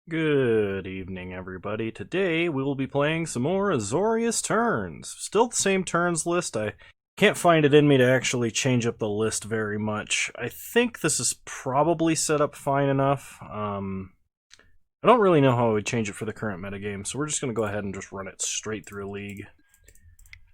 Good evening, everybody. Today we will be playing some more Azorius turns. Still the same turns list. I can't find it in me to actually change up the list very much. I think this is probably set up fine enough. I don't really know how I would change it for the current metagame, so we're just going to go ahead and just run it straight through a league.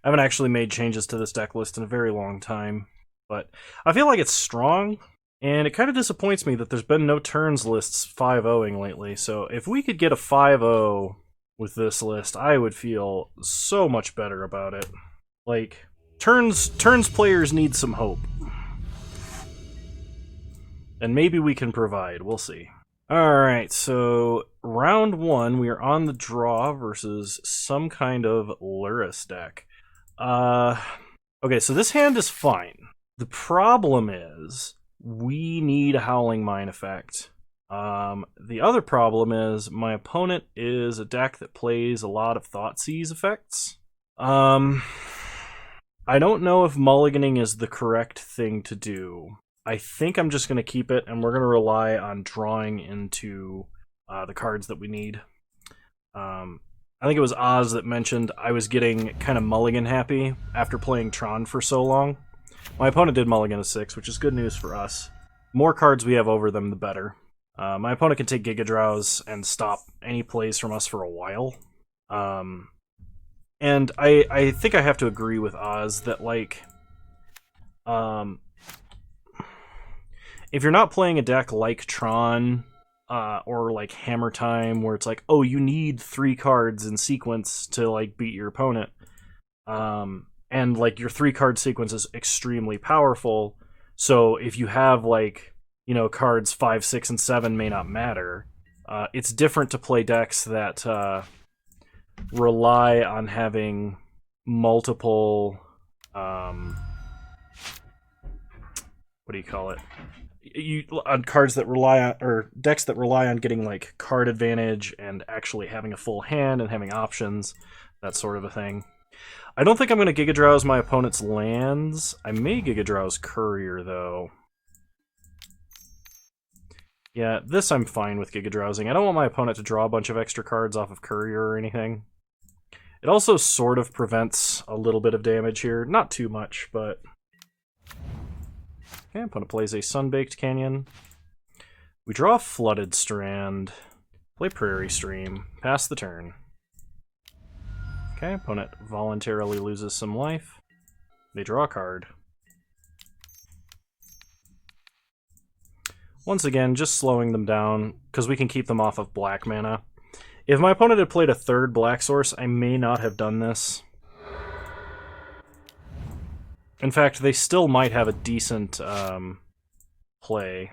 I haven't actually made changes to this deck list in a very long time, but I feel like it's strong. And it kind of disappoints me that there's been no turns lists 5-0ing lately, so if we could get a 5-0 with this list, I would feel so much better about it. Like, turns players need some hope. And maybe we can provide, we'll see. Alright, so round one, we are on the draw versus some kind of Luris deck. Okay, so this hand is fine. The problem is, we need a Howling Mine effect. The other problem is my opponent is a deck that plays a lot of Thoughtseize effects. I don't know if mulliganing is the correct thing to do. I think I'm just going to keep it, and we're going to rely on drawing into the cards that we need. I think it was Oz that mentioned I was getting kind of mulligan happy after playing Tron for so long. My opponent did mulligan a 6, which is good news for us. More cards we have over them, the better. My opponent can take Giga Drowse and stop any plays from us for a while. And I think I have to agree with Oz that, like, if you're not playing a deck like Tron, or like Hammer Time, where it's like, oh, you need 3 cards in sequence to, like, beat your opponent, and, like, your 3-card sequence is extremely powerful, so if you have, like, you know, cards 5, 6, and 7 may not matter. It's different to play decks that rely on having multiple, what do you call it? On cards that rely on, or decks that rely on getting, like, card advantage and actually having a full hand and having options, that sort of a thing. I don't think I'm going to Giga Drowse my opponent's lands. I may Giga Drowse Courier, though. Yeah, this I'm fine with Giga Drowsing. I don't want my opponent to draw a bunch of extra cards off of Courier or anything. It also sort of prevents a little bit of damage here. Not too much, but... Okay, opponent plays a Sunbaked Canyon. We draw a Flooded Strand. Play Prairie Stream. Pass the turn. Okay, opponent voluntarily loses some life. They draw a card. Once again, just slowing them down, because we can keep them off of black mana. If my opponent had played a 3rd black source, I may not have done this. In fact, they still might have a decent play.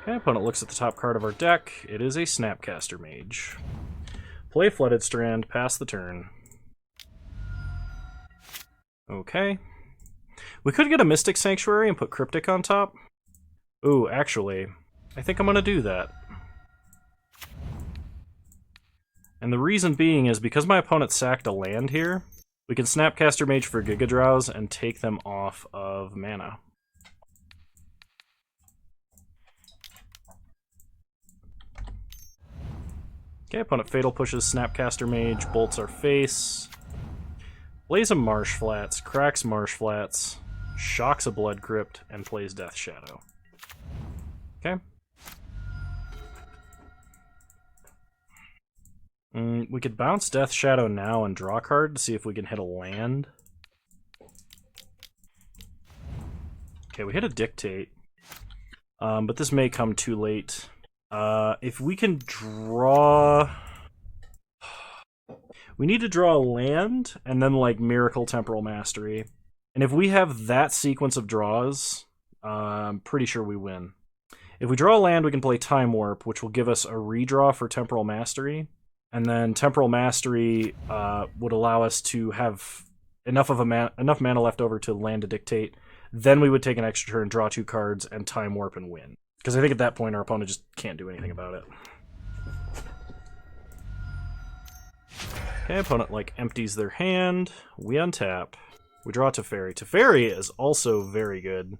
Okay, opponent looks at the top card of our deck. It is a Snapcaster Mage. Play Flooded Strand, pass the turn. Okay. We could get a Mystic Sanctuary and put Cryptic on top. Ooh, actually, I think I'm going to do that. And the reason being is because my opponent sacked a land here, we can Snapcaster Mage for Giga Drowse and take them off of mana. Okay, opponent Fatal pushes Snapcaster Mage, bolts our face, plays a Marsh Flats, cracks Marsh Flats, shocks a Blood Crypt, and plays Death Shadow. Okay. We could bounce Death Shadow now and draw a card to see if we can hit a land. Okay, we hit a Dictate, but this may come too late. If we can draw... We need to draw a land, and then, like, Miracle Temporal Mastery. And if we have that sequence of draws, I'm pretty sure we win. If we draw a land, we can play Time Warp, which will give us a redraw for Temporal Mastery. And then Temporal Mastery would allow us to have enough mana left over to land a Dictate. Then we would take an extra turn, draw 2 cards, and Time Warp and win. Because I think at that point our opponent just can't do anything about it. Okay, opponent, like, empties their hand. We untap. We draw Teferi. Teferi is also very good.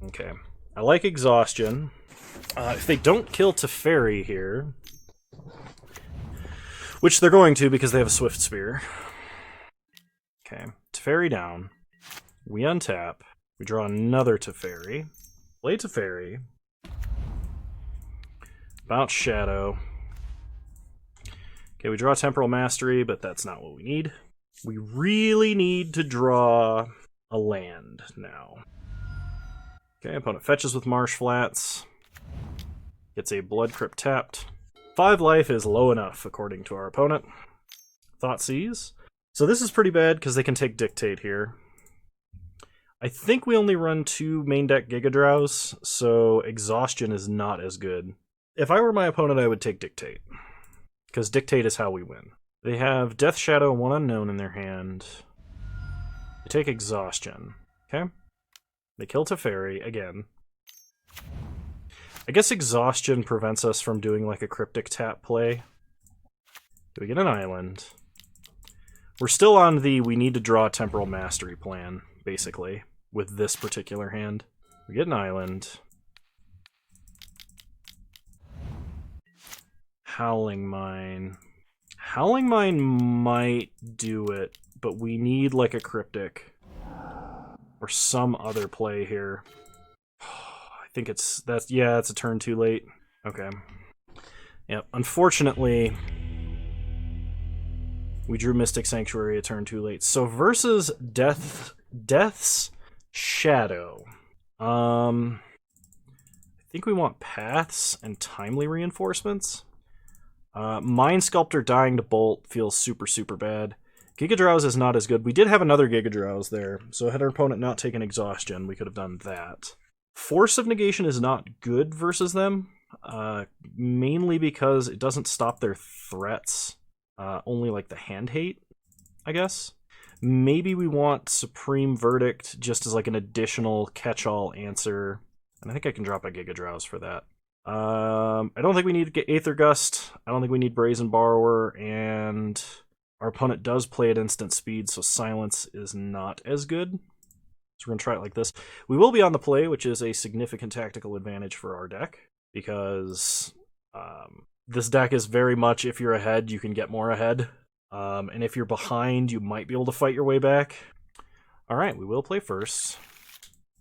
Okay. I like Exhaustion. If they don't kill Teferi here, which they're going to because they have a Swift Spear. Okay, Teferi down. We untap. We draw another Teferi. Play Teferi. Bounce Shadow. Okay, we draw Temporal Mastery, but that's not what we need. We really need to draw a land now. Okay, opponent fetches with Marsh Flats. Gets a Blood Crypt tapped. 5 life is low enough, according to our opponent. Thoughtseize. So this is pretty bad, because they can take Dictate here. I think we only run 2 main deck Giga Drows, so Exhaustion is not as good. If I were my opponent, I would take Dictate, because Dictate is how we win. They have Death Shadow and 1 Unknown in their hand. They take Exhaustion. Okay. They kill Teferi again. I guess Exhaustion prevents us from doing like a Cryptic tap play. Do we get an island? We're still on the we need to draw Temporal Mastery plan, basically, with this particular hand. We get an island. Howling Mine. Howling Mine might do it, but we need like a Cryptic or some other play here. I think it's a turn too late. Okay. Yep. Unfortunately, we drew Mystic Sanctuary a turn too late. So versus Death's Shadow. I think we want Paths and Timely Reinforcements. Mind Sculptor dying to Bolt feels super, super bad. Giga Drowse is not as good. We did have another Giga Drowse there, so had our opponent not taken Exhaustion, we could have done that. Force of Negation is not good versus them, mainly because it doesn't stop their threats, only like the hand hate, I guess. Maybe we want Supreme Verdict just as like an additional catch-all answer, and I think I can drop a Giga Drowse for that. I don't think we need to get Aether Gust. I don't think we need Brazen Borrower, and our opponent does play at instant speed, so Silence is not as good. So we're going to try it like this. We will be on the play, which is a significant tactical advantage for our deck, because this deck is very much, if you're ahead, you can get more ahead. And if you're behind, you might be able to fight your way back. Alright, we will play first.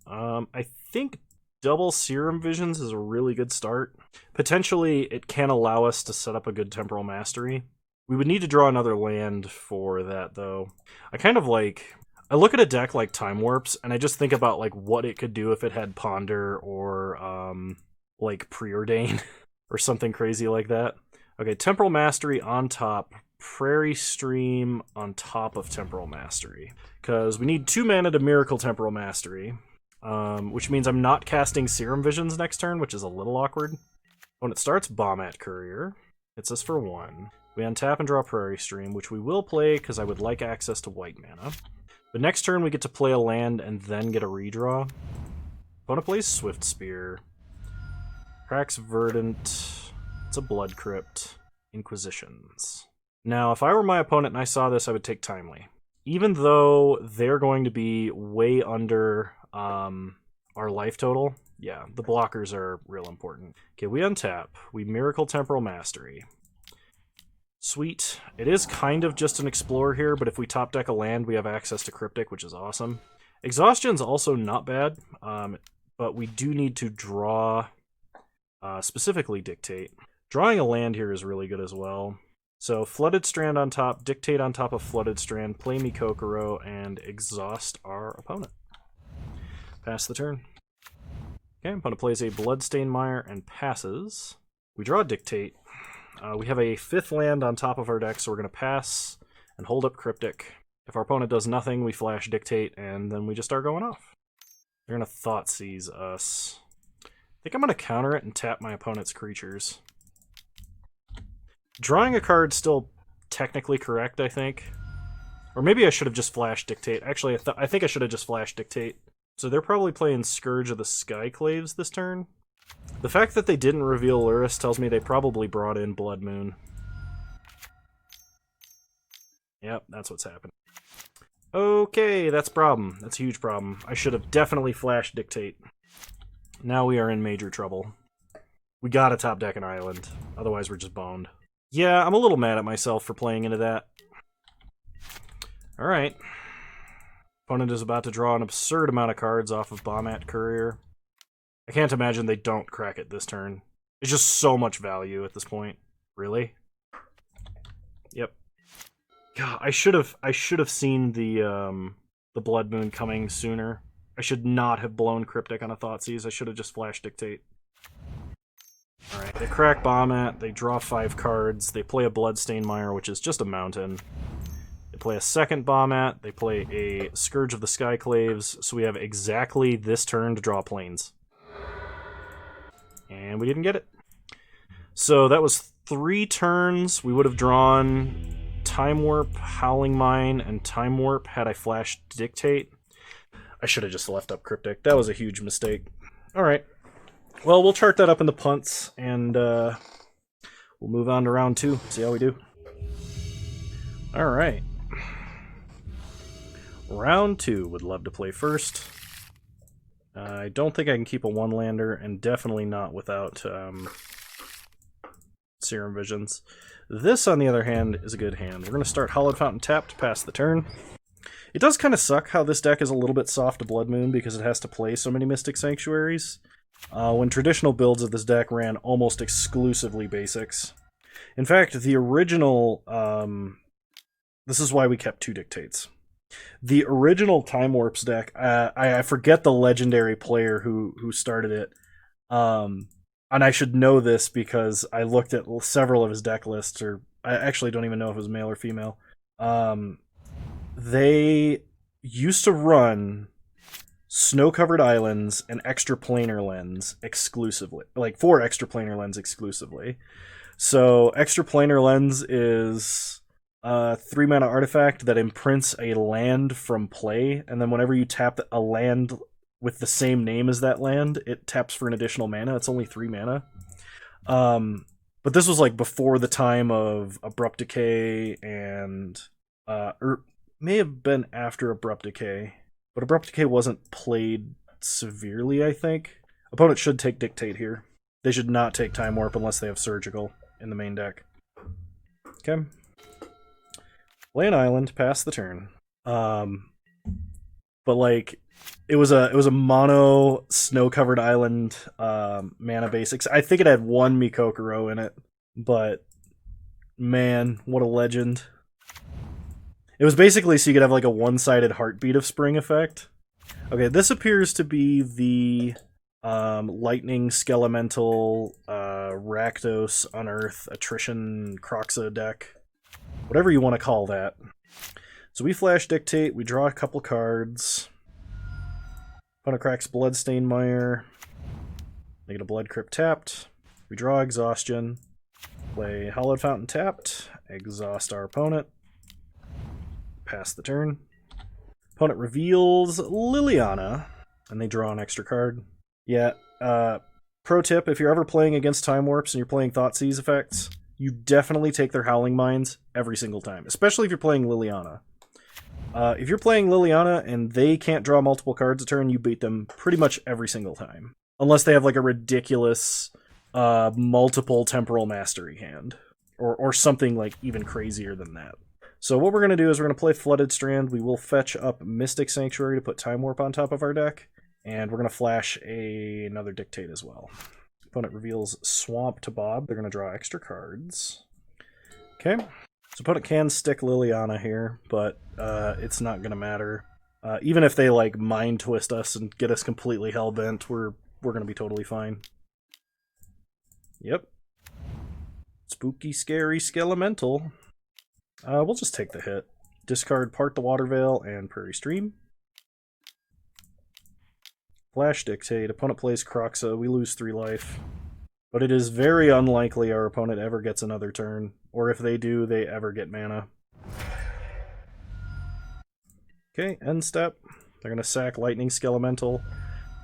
I think double Serum Visions is a really good start. Potentially, it can allow us to set up a good Temporal Mastery. We would need to draw another land for that, though. I look at a deck like Time Warps, and I just think about like what it could do if it had Ponder or like Preordain or something crazy like that. Okay, Temporal Mastery on top, Prairie Stream on top of Temporal Mastery. Because we need 2 mana to Miracle Temporal Mastery. Which means I'm not casting Serum Visions next turn, which is a little awkward. When it starts, Bombat Courier. Hits us for 1. We untap and draw Prairie Stream, which we will play because I would like access to white mana. But next turn we get to play a land and then get a redraw. Opponent plays Swift Spear. Cracks Verdant. It's a Blood Crypt. Inquisitions. Now, if I were my opponent and I saw this, I would take Timely. Even though they're going to be way under our life total, yeah, the blockers are real important. Okay, we untap. We Miracle Temporal Mastery. Sweet. It is kind of just an Explorer here, but if we top deck a land, we have access to Cryptic, which is awesome. Exhaustion's also not bad, but we do need to draw, specifically Dictate. Drawing a land here is really good as well. So Flooded Strand on top, Dictate on top of Flooded Strand, play me Kokoro, and exhaust our opponent. Pass the turn. Okay, opponent plays a Bloodstained Mire and passes. We draw Dictate. We have a 5th land on top of our deck, so we're going to pass and hold up Cryptic. If our opponent does nothing, we flash Dictate, and then we just start going off. They're going to Thoughtseize us. I think I'm going to counter it and tap my opponent's creatures. Drawing a card's still technically correct, I think. Or maybe I should have just flashed Dictate. Actually, I think I should have just flashed Dictate. So they're probably playing Scourge of the Skyclaves this turn. The fact that they didn't reveal Lurrus tells me they probably brought in Blood Moon. Yep, that's what's happening. Okay, that's a problem. That's a huge problem. I should have definitely flashed Dictate. Now we are in major trouble. We gotta top deck an island, otherwise we're just boned. Yeah, I'm a little mad at myself for playing into that. Alright. Opponent is about to draw an absurd amount of cards off of Bombat Courier. I can't imagine they don't crack it this turn. It's just so much value at this point. Really? Yep. God, I should have seen the Blood Moon coming sooner. I should not have blown Cryptic on a Thoughtseize. I should have just flashed Dictate. Alright, they crack Bombat, they draw 5 cards, they play a Bloodstained Mire, which is just a mountain. They play a second Bombat, they play a Scourge of the Skyclaves, so we have exactly this turn to draw planes. And we didn't get it. So that was 3 turns. We would have drawn Time Warp, Howling Mine, and Time Warp had I flashed Dictate. I should have just left up Cryptic. That was a huge mistake. Alright. Well, we'll chart that up in the punts, and we'll move on to round 2, see how we do. Alright. Round 2, would love to play first. I don't think I can keep a 1-lander, and definitely not without Serum Visions. This, on the other hand, is a good hand. We're going to start Hallowed Fountain tapped, pass the turn. It does kind of suck how this deck is a little bit soft to Blood Moon because it has to play so many Mystic Sanctuaries. When traditional builds of this deck ran almost exclusively basics. In fact, the original... this is why we kept 2 Dictates. The original Time Warps deck, I forget the legendary player who started it, and I should know this because I looked at several of his deck lists, or I actually don't even know if it was male or female. They used to run Snow-Covered Islands and Extra Planar Lens exclusively, like 4 Extra Planar Lens exclusively. So Extra Planar Lens is a 3-mana artifact that imprints a land from play, and then whenever you tap a land with the same name as that land, it taps for an additional mana. It's only 3 mana. But this was like before the time of Abrupt Decay and... or may have been after Abrupt Decay. But Abrupt Decay wasn't played severely, I think. Opponent should take Dictate here. They should not take Time Warp unless they have Surgical in the main deck. Okay. Play an island, pass the turn. But like, it was a mono snow-covered island mana basics. I think it had 1 Mikokoro in it, but man, what a legend. It was basically so you could have like a one-sided Heartbeat of Spring effect. Okay, this appears to be the Lightning, Skelemental, Rakdos, Unearth, Attrition, Kroxa deck. Whatever you want to call that. So we flash Dictate, we draw a couple cards. Opponent cracks Bloodstained Mire. They get a Blood Crypt tapped. We draw Exhaustion. Play Hallowed Fountain tapped. Exhaust our opponent. Pass the turn. Opponent reveals Liliana, and they draw an extra card. Yeah, pro tip, if you're ever playing against Time Warps and you're playing Thoughtseize effects, you definitely take their Howling Mines every single time, especially if you're playing Liliana. If you're playing Liliana and they can't draw multiple cards a turn, you beat them pretty much every single time. Unless they have like a ridiculous multiple Temporal Mastery hand. Or something like even crazier than that. So what we're going to do is we're going to play Flooded Strand. We will fetch up Mystic Sanctuary to put Time Warp on top of our deck. And we're going to flash another Dictate as well. Opponent reveals Swamp to Bob. They're going to draw extra cards. Okay. So opponent can stick Liliana here, but it's not going to matter. Even if they like Mind Twist us and get us completely hellbent, we're going to be totally fine. Yep. Spooky, scary Skelemental. We'll just take the hit. Discard Part the Water Veil and Prairie Stream. Flash Dictate. Opponent plays Kroxa. We lose 3 life. But it is very unlikely our opponent ever gets another turn. Or if they do, they ever get mana. Okay, end step. They're going to sack Lightning Skelemental,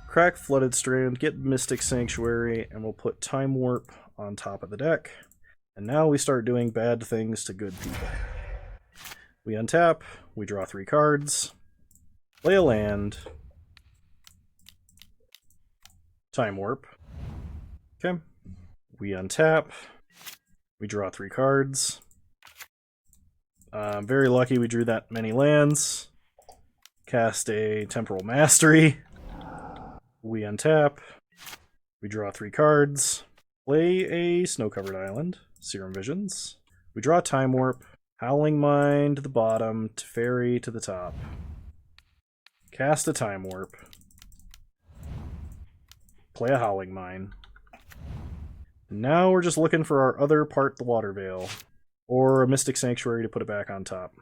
crack Flooded Strand, get Mystic Sanctuary, and we'll put Time Warp on top of the deck. And now we start doing bad things to good people. We untap, we draw 3 cards, play a land, Time Warp. Okay. We untap. We draw 3 cards. Very lucky we drew that many lands. Cast a Temporal Mastery. We untap. We draw 3 cards. Play a Snow-Covered Island. Serum Visions. We draw Time Warp. Howling Mine to the bottom. Teferi to the top. Cast a Time Warp. Play a Howling Mine. Now we're just looking for our other part, the Water Veil. Or a Mystic Sanctuary to put it back on top.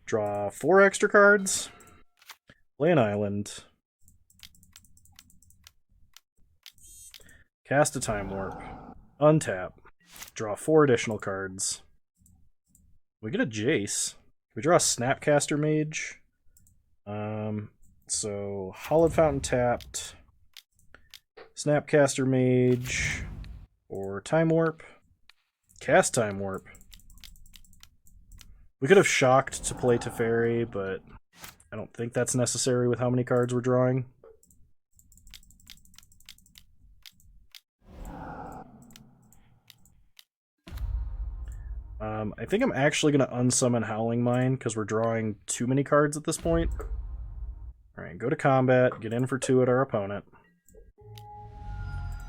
Draw 4 extra cards. Play an island. Cast a Time Warp. Untap. Draw 4 additional cards. We get a Jace. We draw a Snapcaster Mage. So Hallowed Fountain tapped. Snapcaster Mage. Or Time Warp. Cast Time Warp. We could have shocked to play Teferi, but I don't think that's necessary with how many cards we're drawing. I think I'm actually going to unsummon Howling Mine because we're drawing too many cards at this point. Alright, go to combat, get in for 2 at our opponent.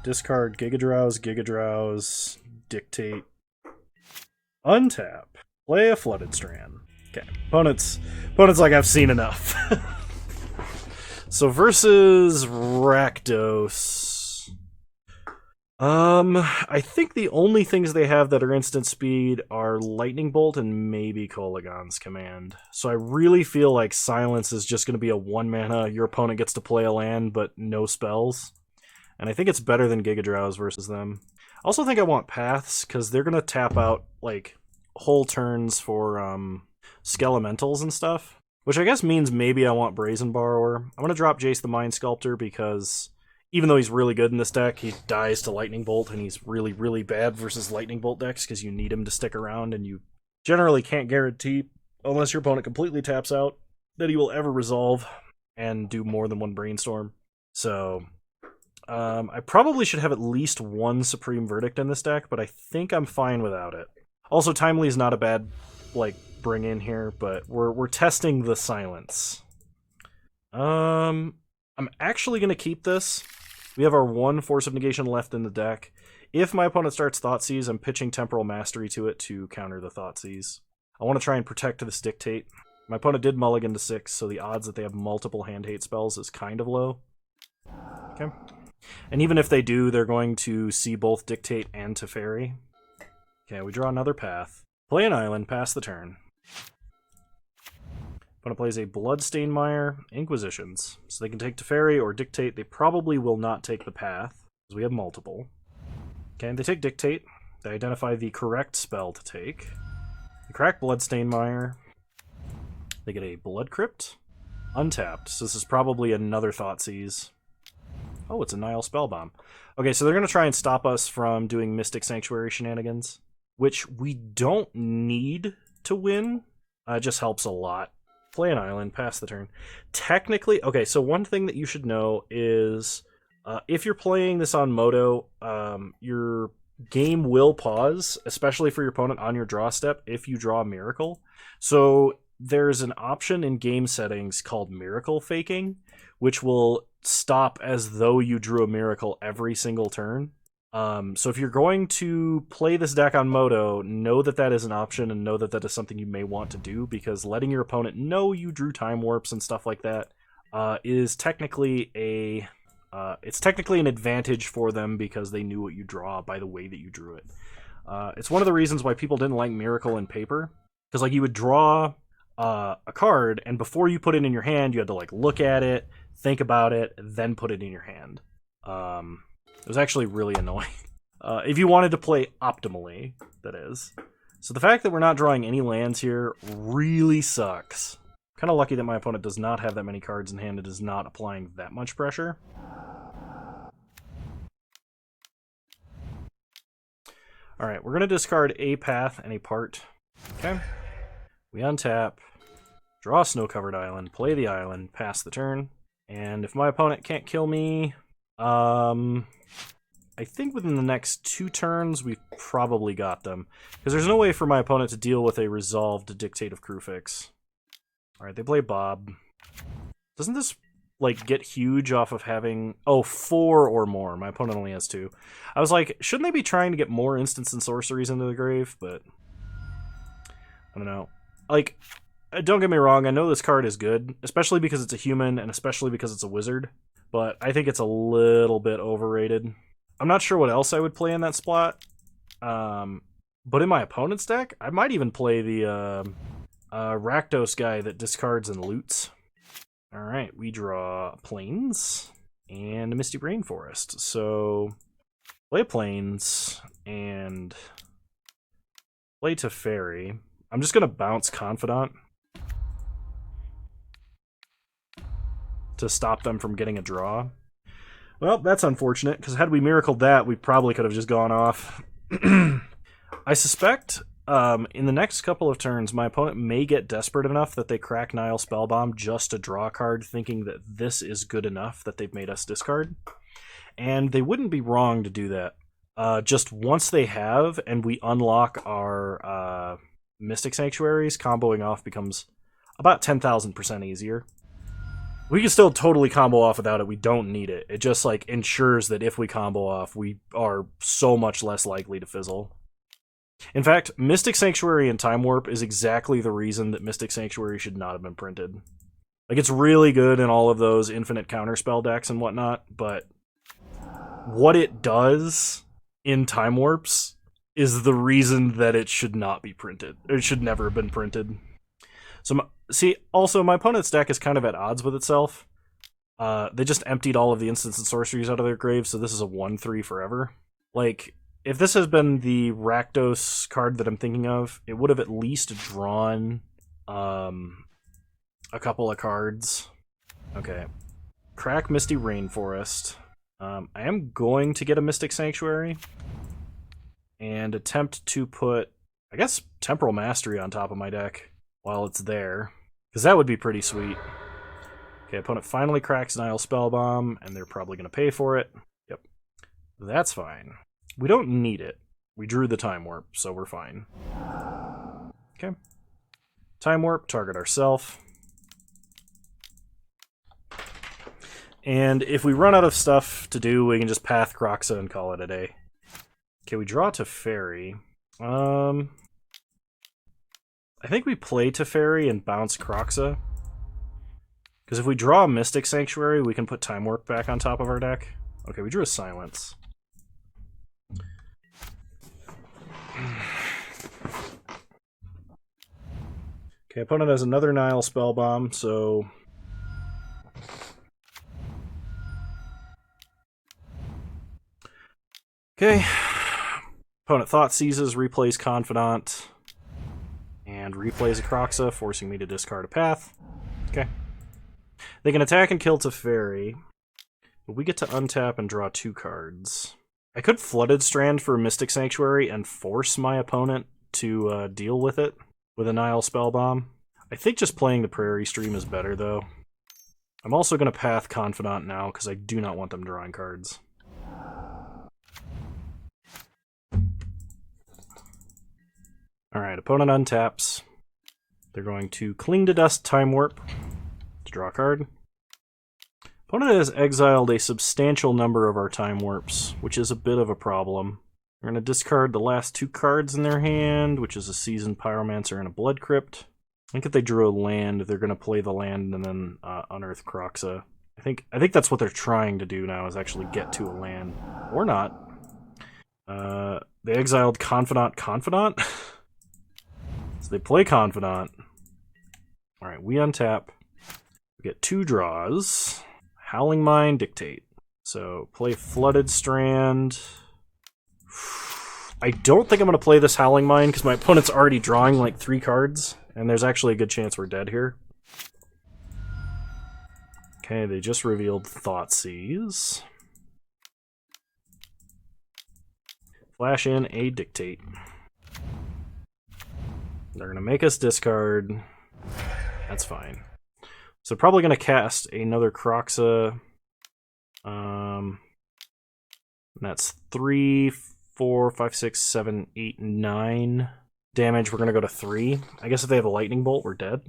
Discard Giga-Drowse, Dictate. Untap. Play a Flooded Strand. Okay, opponent's like, I've seen enough. So versus Rakdos. I think the only things they have that are instant speed are Lightning Bolt and maybe Kolaghan's Command. So I really feel like Silence is just going to be a 1 mana, your opponent gets to play a land but no spells. And I think it's better than Giga-Drowse versus them. I also think I want Paths, because they're going to tap out, like, whole turns for Skelementals and stuff. Which I guess means maybe I want Brazen Borrower. I'm going to drop Jace the Mind Sculptor because even though he's really good in this deck, he dies to Lightning Bolt, and he's really, really bad versus Lightning Bolt decks because you need him to stick around, and you generally can't guarantee, unless your opponent completely taps out, that he will ever resolve and do more than 1 Brainstorm. So I probably should have at least 1 Supreme Verdict in this deck, but I think I'm fine without it. Also, Timely is not a bad, like, bring in here, but we're testing the Silence. I'm actually going to keep this. We have our 1 Force of Negation left in the deck. If my opponent starts Thoughtseize, I'm pitching Temporal Mastery to it to counter the Thoughtseize. I want to try and protect this Dictate. My opponent did mulligan to 6, so the odds that they have multiple hand hate spells is kind of low. Okay. And even if they do, they're going to see both Dictate and Teferi. Okay, we draw another path. Play an island, pass the turn. Opponent plays a Bloodstained Mire, Inquisitions. So they can take Teferi or Dictate. They probably will not take the path, because we have multiple. Okay, they take Dictate. They identify the correct spell to take. They crack Bloodstained Mire. They get a Blood Crypt. Untapped, so this is probably another Thoughtseize. Oh, it's a Nile Spellbomb. Okay, so they're going to try and stop us from doing Mystic Sanctuary shenanigans, which we don't need to win. It just helps a lot. Play an island, pass the turn. Technically, okay, so one thing that you should know is if you're playing this on Moto, your game will pause, especially for your opponent on your draw step, if you draw a Miracle. So there's an option in game settings called Miracle Faking, which will stop as though you drew a Miracle every single turn. So if you're going to play this deck on Moto, know that that is an option and know that that is something you may want to do, because letting your opponent know you drew Time Warps and stuff like that is technically it's technically an advantage for them because they knew what you draw by the way that you drew it. It's one of the reasons why people didn't like Miracle in Paper, because like you would draw a card and before you put it in your hand, you had to like look at it, think about it, then put it in your hand. It was actually really annoying. If you wanted to play optimally, that is. So the fact that we're not drawing any lands here really sucks. Kind of lucky that my opponent does not have that many cards in hand and is not applying that much pressure. Alright, we're going to discard a path and a part. Okay. We untap, draw a Snow-Covered Island, play the island, pass the turn. And if my opponent can't kill me, I think within the next 2 turns, we've probably got them. Because there's no way for my opponent to deal with a resolved Dictate of Krufix. Alright, they play Bob. Doesn't this, like, get huge off of having... Oh, 4 or more. My opponent only has 2. I was like, shouldn't they be trying to get more instants and sorceries into the grave? But... I don't know. Like, don't get me wrong, I know this card is good. Especially because it's a human, and especially because it's a wizard. But I think it's a little bit overrated. I'm not sure what else I would play in that spot. But in my opponent's deck, I might even play the Rakdos guy that discards and loots. Alright, we draw Plains and a Misty Rainforest. So, play Plains and play Teferi. I'm just going to bounce Confidant to stop them from getting a draw. Well, that's unfortunate, because had we miracled that, we probably could have just gone off. I suspect in the next couple of turns, my opponent may get desperate enough that they crack Nile Spellbomb just to draw a card, thinking that this is good enough that they've made us discard. And they wouldn't be wrong to do that. Just once they have, and we unlock our Mystic Sanctuaries, comboing off becomes about 10,000% easier. We can still totally combo off without it. We don't need it. It just, like, ensures that if we combo off, we are so much less likely to fizzle. In fact, Mystic Sanctuary and Time Warp is exactly the reason that Mystic Sanctuary should not have been printed. Like, it's really good in all of those infinite counterspell decks and whatnot, but what it does in Time Warps is the reason that it should not be printed. It should never have been printed. So, see, also, my opponent's deck is kind of at odds with itself. They just emptied all of the instants and sorceries out of their graves, so this is a 1/3 forever. Like, if this has been the Rakdos card that I'm thinking of, it would have at least drawn a couple of cards. Okay. Crack Misty Rainforest. I am going to get a Mystic Sanctuary and attempt to put, I guess, Temporal Mastery on top of my deck while it's there, because that would be pretty sweet. Okay, opponent finally cracks Nile Spellbomb, and they're probably going to pay for it. Yep. That's fine. We don't need it. We drew the Time Warp, so we're fine. Okay. Time Warp, target ourself. And if we run out of stuff to do, we can just Path Kroxa and call it a day. Okay, we draw Teferi. I think we play Teferi and bounce Kroxa. Because if we draw a Mystic Sanctuary, we can put Time Warp back on top of our deck. Okay, we drew a Silence. Okay, opponent has another Nile Spellbomb, so... Okay. Opponent Thought Seizes, replays Confidant, and replays a Kroxa, forcing me to discard a Path. Okay. They can attack and kill Teferi, but we get to untap and draw 2 cards. I could Flooded Strand for Mystic Sanctuary and force my opponent to deal with it with a Nile Spellbomb. I think just playing the Prairie Stream is better, though. I'm also going to Path Confidant now, because I do not want them drawing cards. Alright, opponent untaps. They're going to Cling to Dust Time Warp to draw a card. Opponent has exiled a substantial number of our Time Warps, which is a bit of a problem. We're going to discard the last 2 cards in their hand, which is a Seasoned Pyromancer and a Blood Crypt. I think if they drew a land, they're going to play the land and then unearth Kroxa. I think that's what they're trying to do now, is actually get to a land. Or not. They exiled Confidant. So they play Confidant. Alright, we untap. We get 2 draws. Howling Mine, Dictate. So play Flooded Strand. I don't think I'm going to play this Howling Mine because my opponent's already drawing like 3 cards. And there's actually a good chance we're dead here. Okay, they just revealed Thoughtseize. Flash in a Dictate. They're going to make us discard. That's fine. So probably going to cast another Kroxa. And that's 3, 4, 5, 6, 7, 8, 9 damage. We're going to go to 3. I guess if they have a lightning bolt, we're dead.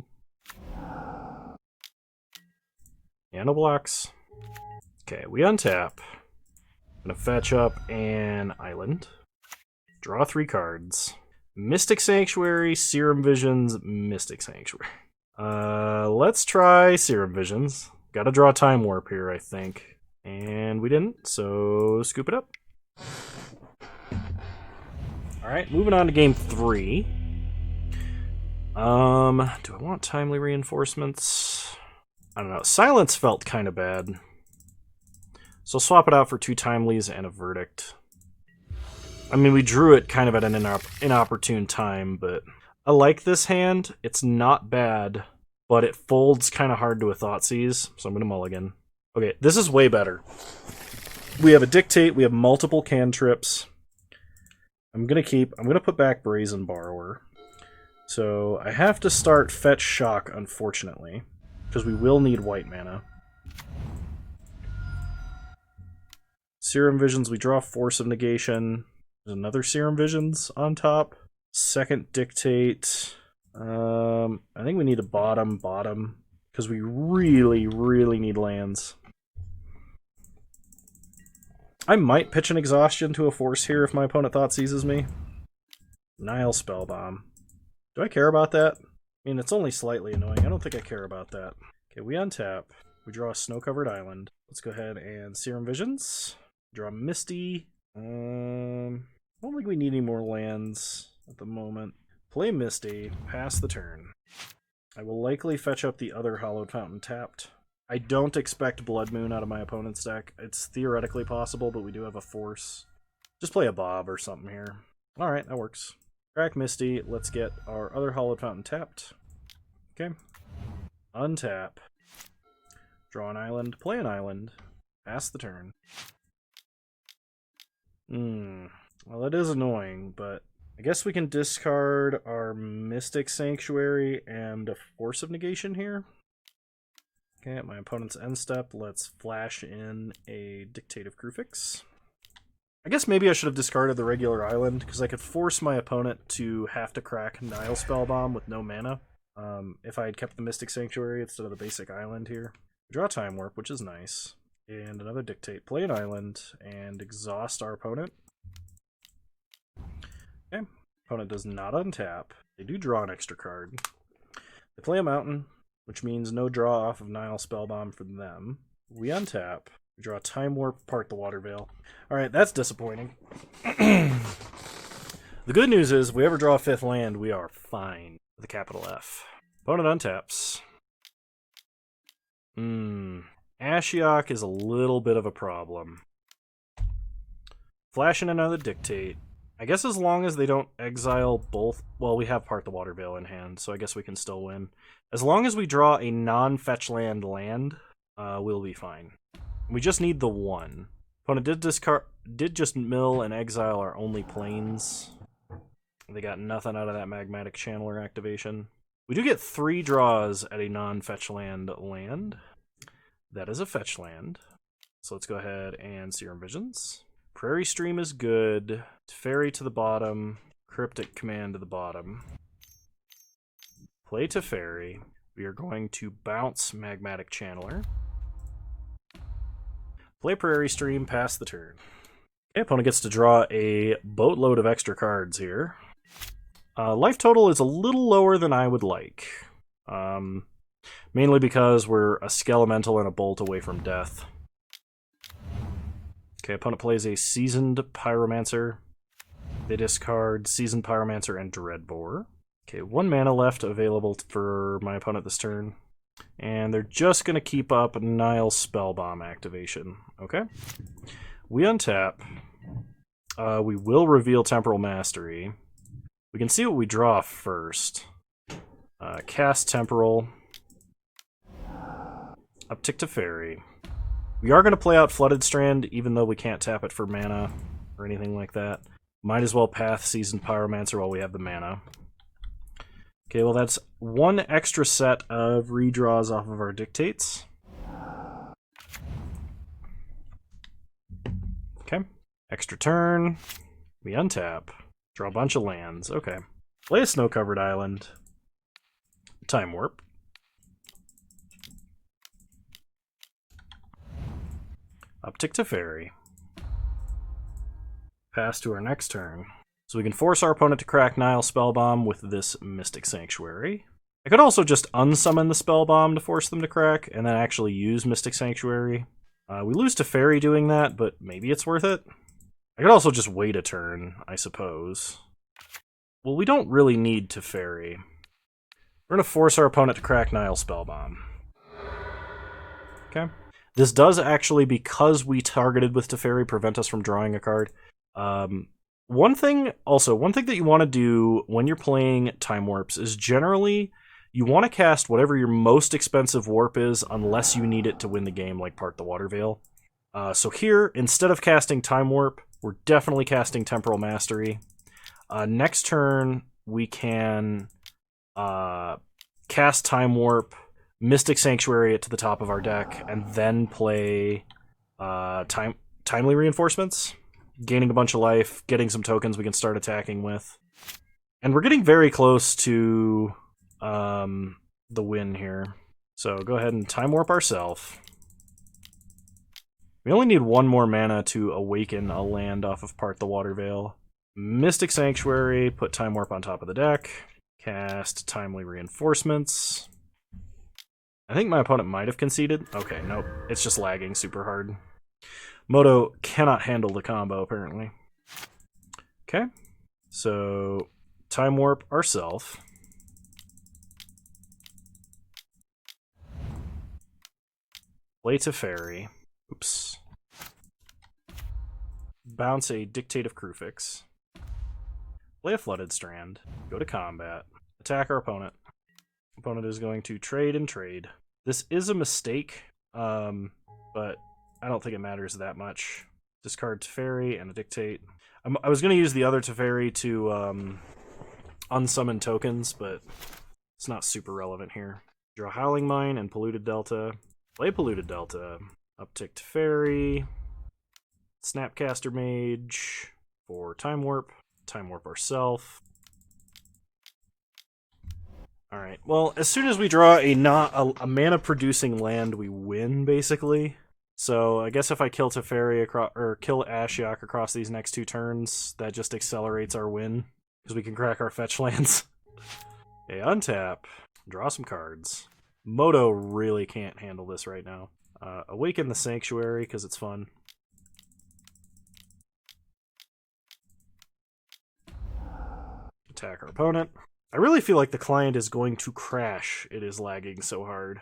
Yeah, no blocks. Okay, we untap. I'm going to fetch up an island. Draw 3 cards. Mystic Sanctuary, Serum Visions, Mystic Sanctuary. Let's try Serum Visions. Gotta draw Time Warp here, I think. And we didn't, so scoop it up. Alright, moving on to game 3. Do I want Timely Reinforcements? I don't know. Silence felt kind of bad. So I'll swap it out for 2 Timelies and a Verdict. I mean, we drew it kind of at an inopportune time, but I like this hand. It's not bad, but it folds kind of hard to a Thoughtseize, so I'm going to mulligan. Okay, this is way better. We have a Dictate, we have multiple cantrips. I'm going to put back Brazen Borrower. So I have to start Fetch Shock, unfortunately, because we will need white mana. Serum Visions, we draw Force of Negation. There's another Serum Visions on top. Second Dictate. I think we need a bottom, because we really, really need lands. I might pitch an Exhaustion to a Force here if my opponent Thoughtseizes me. Nile Spellbomb. Do I care about that? I mean, it's only slightly annoying. I don't think I care about that. Okay, we untap. We draw a Snow-Covered Island. Let's go ahead and Serum Visions. Draw Misty. I don't think we need any more lands at the moment. Play Misty. Pass the turn. I will likely fetch up the other Hallowed Fountain tapped. I don't expect Blood Moon out of my opponent's deck. It's theoretically possible, but we do have a Force. Just play a Bob or something here. Alright, that works. Crack Misty. Let's get our other Hallowed Fountain tapped. Okay. Untap. Draw an island. Play an island. Pass the turn. Well, it is annoying, but I guess we can discard our Mystic Sanctuary and a Force of Negation here. Okay, at my opponent's end step, let's flash in a Dictative Crucifix. I guess maybe I should have discarded the regular island, because I could force my opponent to have to crack Nile Spellbomb with no mana, if I had kept the Mystic Sanctuary instead of the basic island here. Draw Time Warp, which is nice. And another Dictate. Play an island and exhaust our opponent. Okay. Opponent does not untap. They do draw an extra card. They play a mountain, which means no draw off of Nile Spellbomb for them. We untap. We draw Time Warp, part the Water Veil. Alright, that's disappointing. The good news is, if we ever draw a 5th land, we are fine with a capital F. Opponent untaps. Ashiok is a little bit of a problem. Flash in another Dictate. I guess as long as they don't exile both... Well, we have Part the Water Veil in hand, so I guess we can still win. As long as we draw a non-fetch land, we'll be fine. We just need the one. Opponent did just mill and exile our only planes. They got nothing out of that Magmatic Channeler activation. We do get 3 draws at a non-fetch land. That is a fetch land. So let's go ahead and Serum Visions. Prairie Stream is good. Teferi to the bottom. Cryptic Command to the bottom. Play Teferi. We are going to bounce Magmatic Channeler. Play Prairie Stream, pass the turn. Okay, opponent gets to draw a boatload of extra cards here. Life total is a little lower than I would like. Mainly because we're a Skelemental and a Bolt away from death. Okay, opponent plays a Seasoned Pyromancer. They discard Seasoned Pyromancer and Dreadbore. Okay, 1 mana left available for my opponent this turn. And they're just going to keep up Nile Spellbomb activation. Okay. We untap. We will reveal Temporal Mastery. We can see what we draw first. Cast Temporal. Uptick Teferi. We are going to play out Flooded Strand, even though we can't tap it for mana or anything like that. Might as well path Seasoned Pyromancer while we have the mana. Okay, well that's 1 extra set of redraws off of our Dictates. Okay, Extra turn. We untap. Draw a bunch of lands. Okay. Play a snow-covered island. Time Warp. Uptick to Fairy. Pass to our next turn. So we can force our opponent to crack Nile Spellbomb with this Mystic Sanctuary. I could also just unsummon the Spellbomb to force them to crack, and then actually use Mystic Sanctuary. We lose to Fairy doing that, but maybe it's worth it. I could also just wait a turn, I suppose. Well, we don't really need to Fairy. We're going to force our opponent to crack Nile Spellbomb. Okay. This does actually, because we targeted with Teferi, prevent us from drawing a card. One thing that you want to do when you're playing Time Warps is generally you want to cast whatever your most expensive warp is unless you need it to win the game, like Part the Water Veil. So here, instead of casting Time Warp, we're definitely casting Temporal Mastery. Next turn, we can cast Time Warp, Mystic Sanctuary it to the top of our deck, and then play Timely Reinforcements, gaining a bunch of life, getting some tokens we can start attacking with. And we're getting very close to the win here. So go ahead and Time Warp ourselves. We only need one more mana to awaken a land off of Part the Water Veil. Mystic Sanctuary, put Time Warp on top of the deck. Cast Timely Reinforcements. I think my opponent might have conceded. Okay, nope. It's just lagging super hard. Moto cannot handle the combo, apparently. Okay. So, Time Warp ourselves. Play Teferi. Oops. Bounce a Dictative Crufix. Play a Flooded Strand. Go to combat. Attack our opponent. Opponent is going to trade and trade. This is a mistake, but I don't think it matters that much. Discard Teferi and a Dictate. I was going to use the other Teferi to unsummon tokens, but it's not super relevant here. Draw Howling Mine and Polluted Delta. Play Polluted Delta. Uptick Teferi. Snapcaster Mage for Time Warp. Time Warp ourself. Alright, well, as soon as we draw a mana-producing land, we win, basically. So I guess if I kill Teferi or kill Ashiok across these next two turns, that just accelerates our win, because we can crack our fetch lands. Okay, untap. Draw some cards. Moto really can't handle this right now. Awaken the Sanctuary, because it's fun. Attack our opponent. I really feel like the client is going to crash. It is lagging so hard.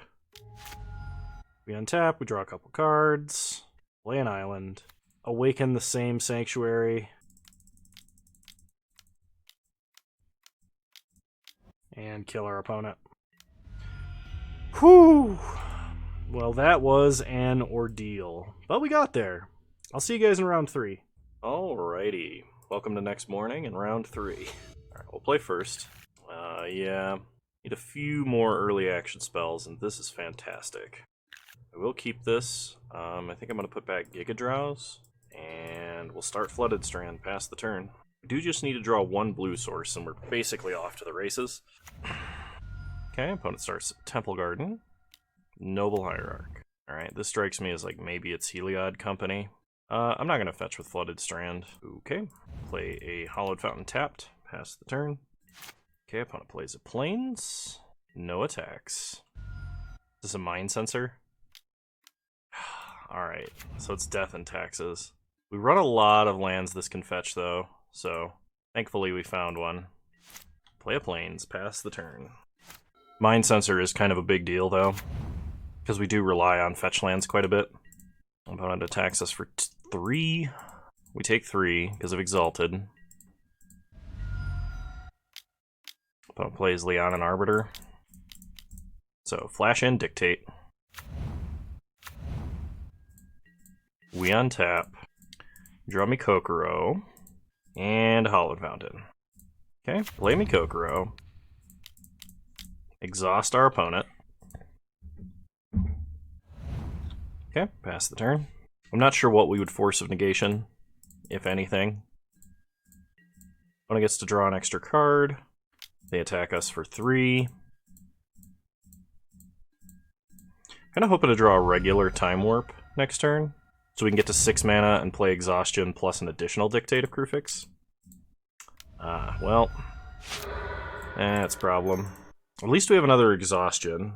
We untap, we draw a couple cards, play an island, awaken the same Sanctuary, and kill our opponent. Whew! Well, that was an ordeal. But we got there. I'll see you guys in round 3. Alrighty. Welcome to next morning in round 3. Alright, we'll play first. Yeah. Need a few more early action spells, and this is fantastic. I will keep this. I think I'm going to put back Giga Drowse, and we'll start Flooded Strand past the turn. We do just need to draw one blue source, and we're basically off to the races. Okay, opponent starts Temple Garden. Noble Hierarch. Alright, this strikes me as like maybe it's Heliod Company. I'm not going to fetch with Flooded Strand. Okay, play a Hallowed Fountain tapped, pass the turn. Okay, opponent plays a Plains. No attacks. Is this a Mind Sensor? Alright, so it's Death and Taxes. We run a lot of lands this can fetch though, so thankfully we found one. Play a Plains, pass the turn. Mind Sensor is kind of a big deal though, because we do rely on fetch lands quite a bit. Opponent attacks us for 3. We take 3 because of Exalted. Opponent plays Leonin Arbiter. So flash in, Dictate. We untap. Draw me Kokoro. And Hallowed Fountain. Okay, play me Kokoro. Exhaust our opponent. Okay, pass the turn. I'm not sure what we would Force of Negation. if anything. Opponent gets to draw an extra card. They attack us for 3. Kind of hoping to draw a regular Time Warp next turn, so we can get to 6 mana and play Exhaustion plus an additional Dictate of Kruphix. Well, that's a problem. At least we have another Exhaustion.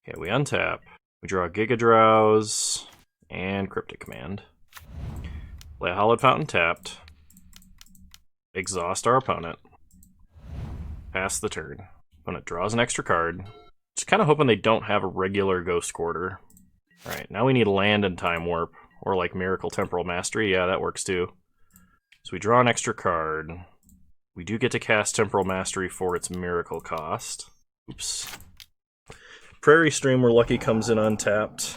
Okay, we untap. We draw Giga Drowse and Cryptic Command. Play a Hallowed Fountain tapped. Exhaust our opponent. Pass the turn. Opponent draws an extra card. Just kind of hoping they don't have a regular Ghost Quarter. Alright, now we need land and Time Warp. Or like Miracle Temporal Mastery. Yeah, that works too. So we draw an extra card. We do get to cast Temporal Mastery for its Miracle cost. Oops. Prairie Stream, we're lucky, comes in untapped.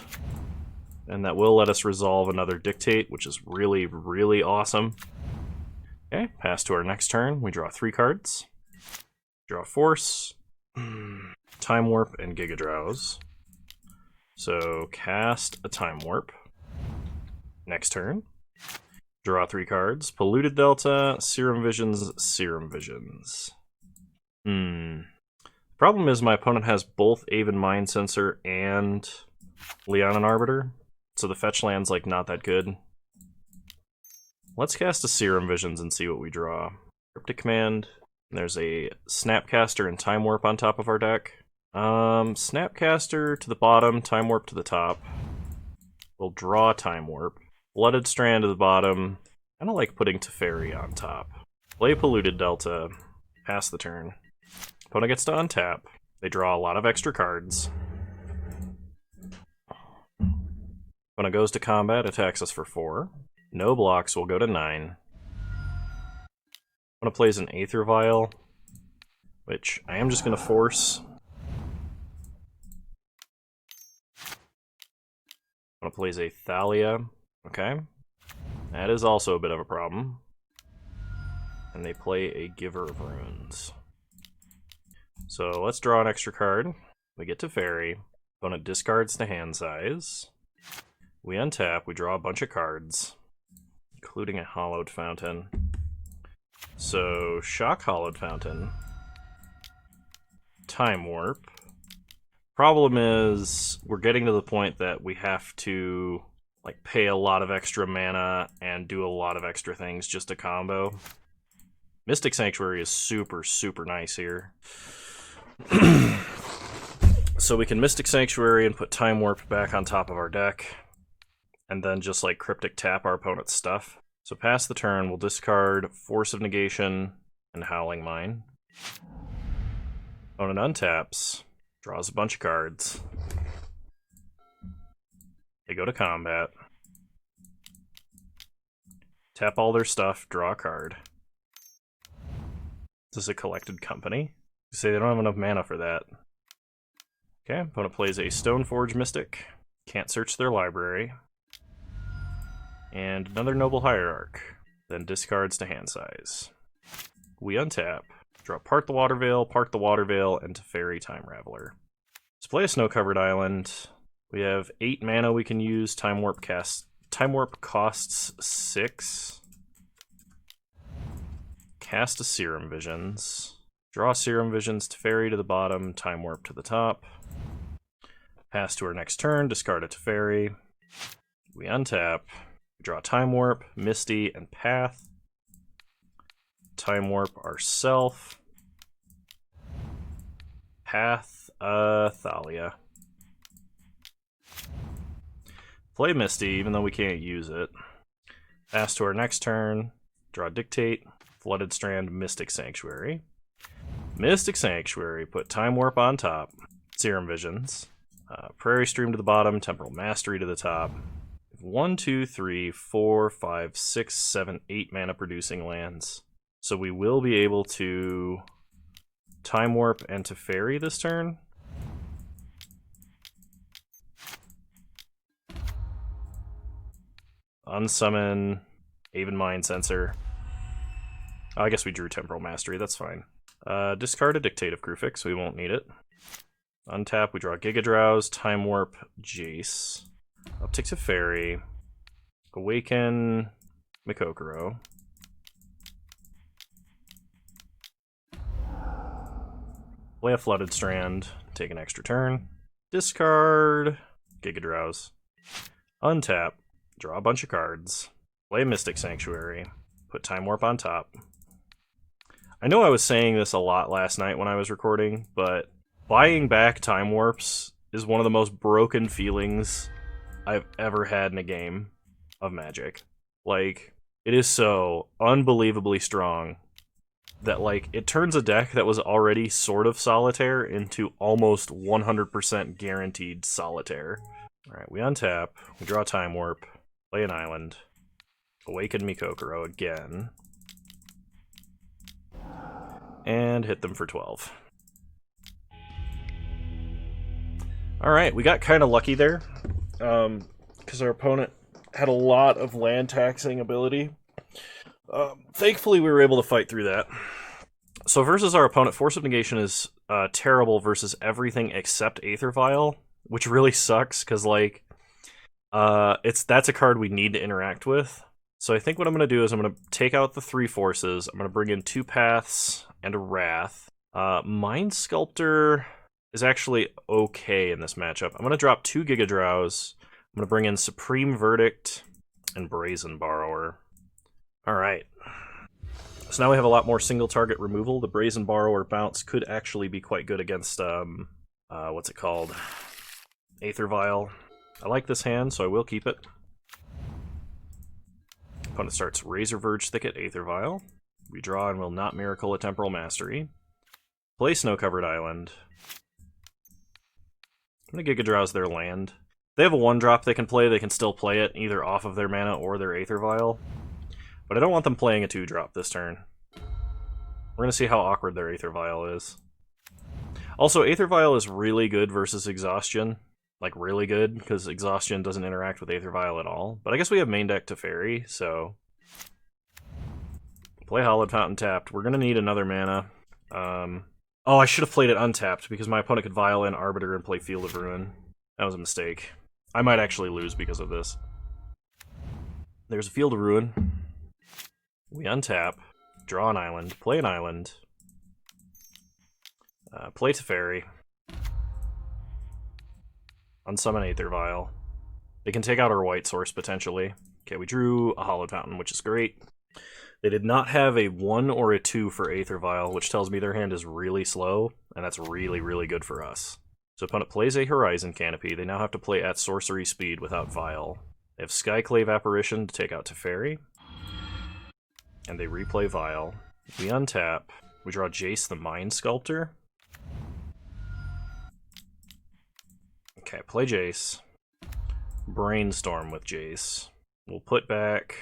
And that will let us resolve another Dictate, which is really, really awesome. Okay, pass to our next turn. We draw 3 cards. Draw Force, Time Warp, and Giga Drowse. So cast a Time Warp. Next turn. Draw 3 cards. Polluted Delta, Serum Visions, Serum Visions. Problem is my opponent has both Aven Mind Sensor and Leonin Arbiter, so the fetch land's like not that good. Let's cast a Serum Visions and see what we draw. Cryptic Command. There's a Snapcaster and Time Warp on top of our deck. Snapcaster to the bottom, Time Warp to the top. We'll draw Time Warp. Blooded Strand to the bottom. Kinda like putting Teferi on top. Play Polluted Delta. Pass the turn. Opponent gets to untap. They draw a lot of extra cards. Opponent goes to combat, attacks us for 4. No blocks, will go to 9. Opponent plays an Aether Vial, which I am just going to force. Opponent plays a Thalia. Okay. That is also a bit of a problem. And they play a Giver of Runes. So let's draw an extra card. We get to Teferi. Opponent discards to hand size. We untap, we draw a bunch of cards, including a Hallowed Fountain. So, Shock Hallowed Fountain. Time Warp. Problem is, we're getting to the point that we have to like pay a lot of extra mana and do a lot of extra things just to combo. Mystic Sanctuary is super, super nice here. So we can Mystic Sanctuary and put Time Warp back on top of our deck, and then just like Cryptic tap our opponent's stuff. So pass the turn, we'll discard Force of Negation and Howling Mine. Opponent untaps, draws a bunch of cards. They go to combat. Tap all their stuff, draw a card. Is this a Collected Company? You say they don't have enough mana for that. Okay, opponent plays a Stoneforge Mystic. Can't search their library. And another Noble Hierarch. Then discards to hand size. We untap. Draw Part the Water Veil, and Teferi Time Raveler. Let's play a Snow-Covered Island. We have 8 mana we can use. Time Warp costs 6. Cast a Serum Visions. Draw Serum Visions, Teferi to the bottom, Time Warp to the top. Pass to our next turn, discard a Teferi. We untap. We draw Time Warp, Misty, and Path. Time Warp ourself. Path, Thalia. Play Misty, even though we can't use it. Pass to our next turn. Draw Dictate, Flooded Strand, Mystic Sanctuary. Mystic Sanctuary, put Time Warp on top. Serum Visions. Prairie Stream to the bottom, Temporal Mastery to the top. 1, 2, 3, 4, 5, 6, 7, 8 mana producing lands. So we will be able to Time Warp and Teferi this turn. Unsummon Aven Mind Sensor. I guess we drew Temporal Mastery, that's fine. Discard a Dictate of Kruphix, we won't need it. Untap, we draw Giga Drowse, Time Warp, Jace. Uptick to Fairy. Awaken Mikokoro. Play a Flooded Strand. Take an extra turn. Discard Giga Drowse. Untap. Draw a bunch of cards. Play Mystic Sanctuary. Put Time Warp on top. I know I was saying this a lot last night when I was recording, but buying back Time Warps is one of the most broken feelings I've ever had in a game of Magic. Like, it is so unbelievably strong that, like, it turns a deck that was already sort of solitaire into almost 100% guaranteed solitaire. Alright, we untap, we draw Time Warp, play an island, awaken Mikokoro again, and hit them for 12. Alright, we got kind of lucky there, because our opponent had a lot of land taxing ability. Thankfully, we were able to fight through that. So versus our opponent, Force of Negation is terrible versus everything except Aether Vial, which really sucks, because, like, that's a card we need to interact with. So I think what I'm going to do is I'm going to take out the 3 forces, I'm going to bring in 2 Paths and a Wrath. Mind Sculptor is actually okay in this matchup. I'm going to drop 2 Giga Drowse, I'm going to bring in Supreme Verdict and Brazen Borrower. Alright. So now we have a lot more single target removal. The Brazen Borrower bounce could actually be quite good against, what's it called? Aether Vial. I like this hand, so I will keep it. Opponent starts Razor Verge Thicket, Aether Vial. We draw and will not Miracle a Temporal Mastery. Play Snow-Covered Island. I'm going to Giga Drowse their land. They have a 1-drop they can play, they can still play it, either off of their mana or their Aether Vial. But I don't want them playing a 2-drop this turn. We're going to see how awkward their Aether Vial is. Also, Aether Vial is really good versus Exhaustion. Like, really good, because Exhaustion doesn't interact with Aether Vial at all. But I guess we have main deck Teferi, so... Play Hallowed Fountain tapped. We're going to need another mana. Oh, I should have played it untapped, because my opponent could Vial in Arbiter and play Field of Ruin. That was a mistake. I might actually lose because of this. There's a Field of Ruin. We untap, draw an island, play an island, play Teferi, unsummon Aether Vial. They can take out our white source, potentially. Okay, we drew a Hallowed Fountain, which is great. They did not have a 1 or a 2 for Aether Vial, which tells me their hand is really slow, and that's really, really good for us. So opponent plays a Horizon Canopy. They now have to play at sorcery speed without Vial. They have Skyclave Apparition to take out Teferi. And they replay Vial. We untap. We draw Jace the Mind Sculptor. Okay, play Jace. Brainstorm with Jace. We'll put back...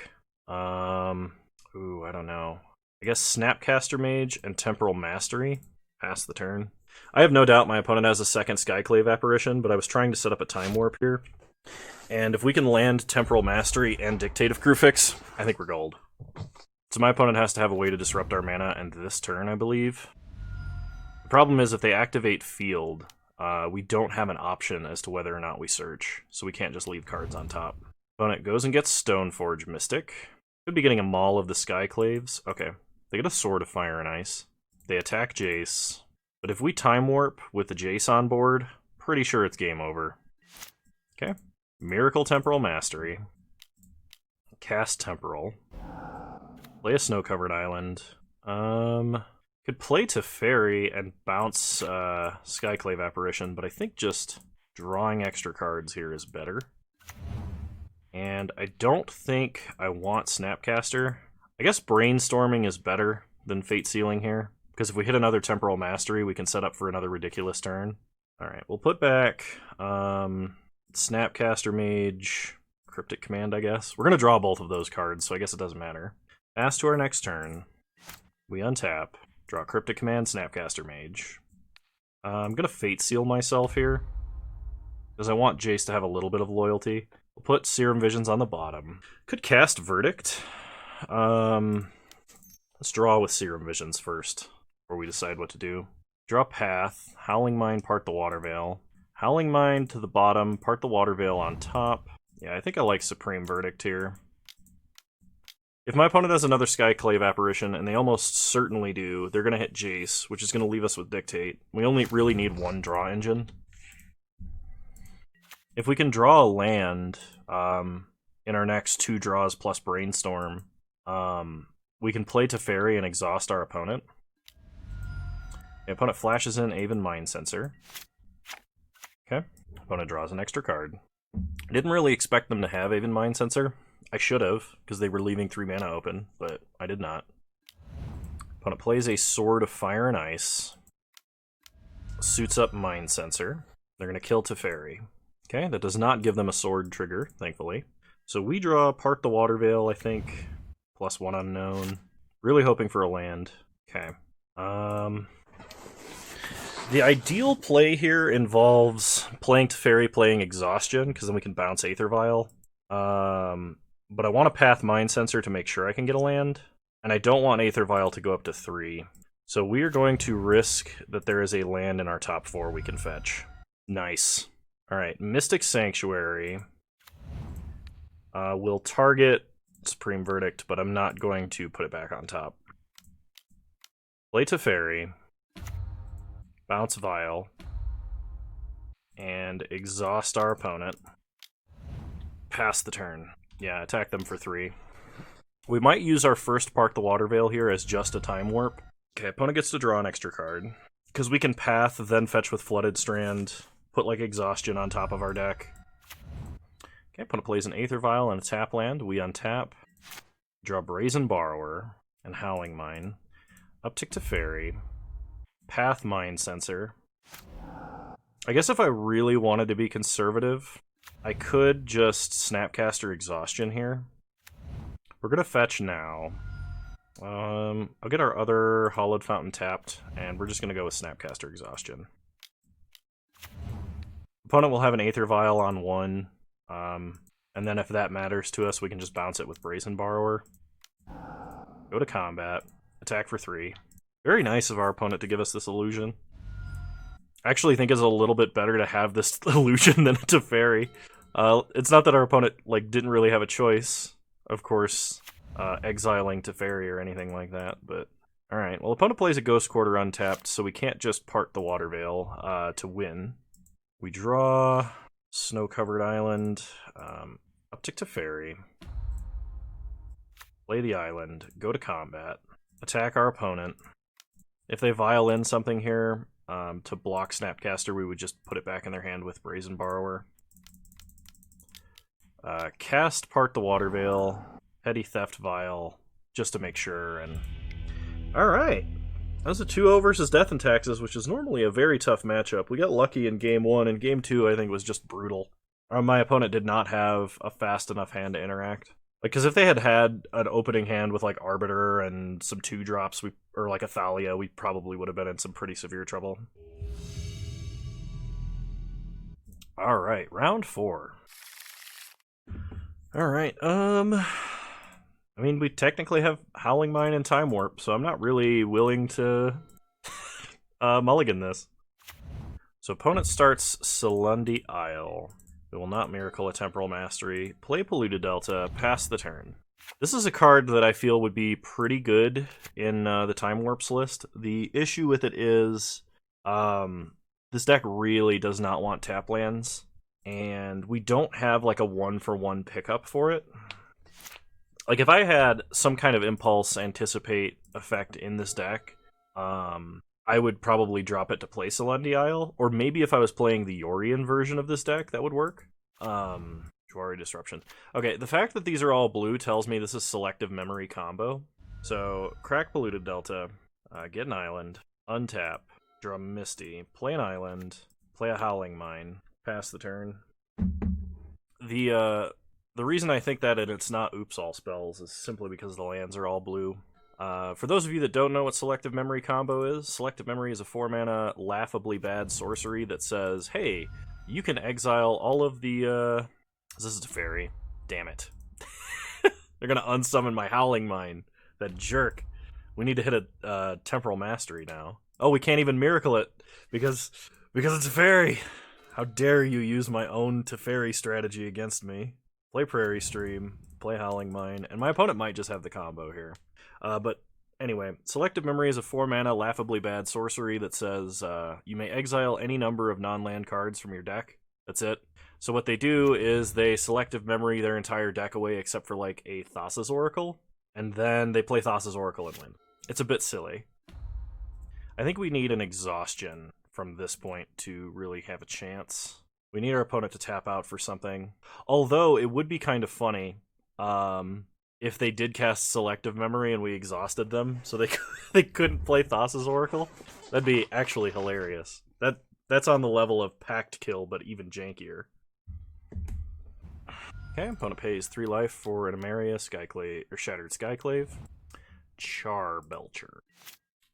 Ooh, I don't know. I guess Snapcaster Mage and Temporal Mastery. Pass the turn. I have no doubt my opponent has a second Skyclave Apparition, but I was trying to set up a Time Warp here. And if we can land Temporal Mastery and Dictative Crucifix, I think we're gold. So my opponent has to have a way to disrupt our mana, and this turn, I believe. The problem is if they activate Field, we don't have an option as to whether or not we search, so we can't just leave cards on top. Opponent goes and gets Stoneforge Mystic. Could be getting a Maul of the Skyclaves. Okay, they get a Sword of Fire and Ice. They attack Jace. But if we Time Warp with the Jace on board, pretty sure it's game over. Okay. Miracle Temporal Mastery. Cast Temporal. Play a Snow-Covered Island. Could play Teferi and bounce Skyclave Apparition, but I think just drawing extra cards here is better. And I don't think I want Snapcaster. I guess Brainstorming is better than Fate Sealing here, because if we hit another Temporal Mastery, we can set up for another ridiculous turn. Alright, we'll put back Snapcaster Mage, Cryptic Command, I guess. We're going to draw both of those cards, so I guess it doesn't matter. Pass to our next turn. We untap, draw Cryptic Command, Snapcaster Mage. I'm going to Fate Seal myself here, because I want Jace to have a little bit of loyalty. We'll put Serum Visions on the bottom. Could cast Verdict. Let's draw with Serum Visions first, before we decide what to do. Draw Path, Howling Mine, Part the Water Veil. Howling Mine to the bottom, part the Water Veil on top. Yeah, I think I like Supreme Verdict here. If my opponent has another Skyclave Apparition, and they almost certainly do, they're going to hit Jace, which is going to leave us with Dictate. We only really need one draw engine. If we can draw a land in our next 2 draws plus Brainstorm, we can play Teferi and exhaust our opponent. The opponent flashes in Aven Mind Sensor. Okay, opponent draws an extra card. I didn't really expect them to have Aven Mind Sensor. I should have, because they were leaving 3 mana open, but I did not. Opponent plays a Sword of Fire and Ice. Suits up Mind Sensor. They're going to kill Teferi. Okay, that does not give them a sword trigger, thankfully. So we draw Part the Water Veil, I think. +1 unknown. Really hoping for a land. Okay. The ideal play here involves playing Teferi, playing Exhaustion, because then we can bounce Aether Vial. But I want to path Mind Sensor to make sure I can get a land, and I don't want Aether Vial to go up to 3. So we are going to risk that there is a land in our top 4 we can fetch. Nice. Alright, Mystic Sanctuary will target Supreme Verdict, but I'm not going to put it back on top. Play Teferi, bounce Vial, and exhaust our opponent. Pass the turn. Yeah, attack them for 3. We might use our first Park the Water Veil here as just a Time Warp. Okay, opponent gets to draw an extra card. Because we can path, then fetch with Flooded Strand, put like Exhaustion on top of our deck. Okay, opponent plays an Aether Vial and a tap land. We untap. Draw Brazen Borrower and Howling Mine. Uptick Teferi. Path Mind Sensor. I guess if I really wanted to be conservative, I could just Snapcaster Exhaustion here. We're going to fetch now. I'll get our other Hollowed Fountain tapped, and we're just going to go with Snapcaster Exhaustion. Opponent will have an Aether Vial on 1, and then if that matters to us, we can just bounce it with Brazen Borrower. Go to combat. Attack for 3. Very nice of our opponent to give us this illusion. I actually think it's a little bit better to have this illusion than a Teferi. It's not that our opponent didn't really have a choice, of course, exiling Teferi or anything like that, but alright. Well, opponent plays a Ghost Quarter untapped, so we can't just part the Water Veil to win. We draw Snow-Covered Island, uptick Teferi, play the island, go to combat, attack our opponent. If they violin something here, to block Snapcaster, we would just put it back in their hand with Brazen Borrower. Cast Part the Water Veil, Petty Theft Vial, just to make sure, and... Alright! That was a 2-0 versus Death and Taxes, which is normally a very tough matchup. We got lucky in Game 1, and Game 2 I think was just brutal. My opponent did not have a fast enough hand to interact. Because if they had had an opening hand with Arbiter and some 2-drops, or a Thalia, we probably would have been in some pretty severe trouble. Alright, round 4. Alright, I mean, we technically have Howling Mine and Time Warp, so I'm not really willing to mulligan this. So opponent starts Salundi Isle. It will not Miracle a Temporal Mastery. Play Polluted Delta, pass the turn. This is a card that I feel would be pretty good in the Time Warps list. The issue with it is this deck really does not want tap lands, and we don't have a 1-for-1 pickup for it. If I had some kind of Impulse Anticipate effect in this deck, I would probably drop it to play Salundi Isle, or maybe if I was playing the Yorion version of this deck, that would work. Jwari Disruption. Okay, the fact that these are all blue tells me this is Selective Memory combo. So, crack Polluted Delta, get an island, untap, draw Misty, play an island, play a Howling Mine, pass the turn. The reason I think that it's not Oops All Spells is simply because the lands are all blue. For those of you that don't know what Selective Memory combo is, Selective Memory is a 4-mana laughably bad sorcery that says, hey, you can exile all of the, This is a fairy. Damn it. They're gonna unsummon my Howling Mine. That jerk. We need to hit a Temporal Mastery now. Oh, we can't even Miracle it, because it's a fairy. How dare you use my own Teferi strategy against me? Play Prairie Stream, play Howling Mine, and my opponent might just have the combo here. But anyway, Selective Memory is a 4-mana, laughably bad sorcery that says you may exile any number of non-land cards from your deck. That's it. So what they do is they Selective Memory their entire deck away except for like a Thassa's Oracle, and then they play Thassa's Oracle and win. It's a bit silly. I think we need an Exhaustion from this point to really have a chance. We need our opponent to tap out for something. Although, it would be kind of funny if they did cast Selective Memory and we exhausted them, so they couldn't play Thassa's Oracle. That'd be actually hilarious. That's on the level of Pact Kill, but even jankier. Okay, opponent pays 3 life for an Emeria, Skyclave, or Shattered Skyclave. Charbelcher.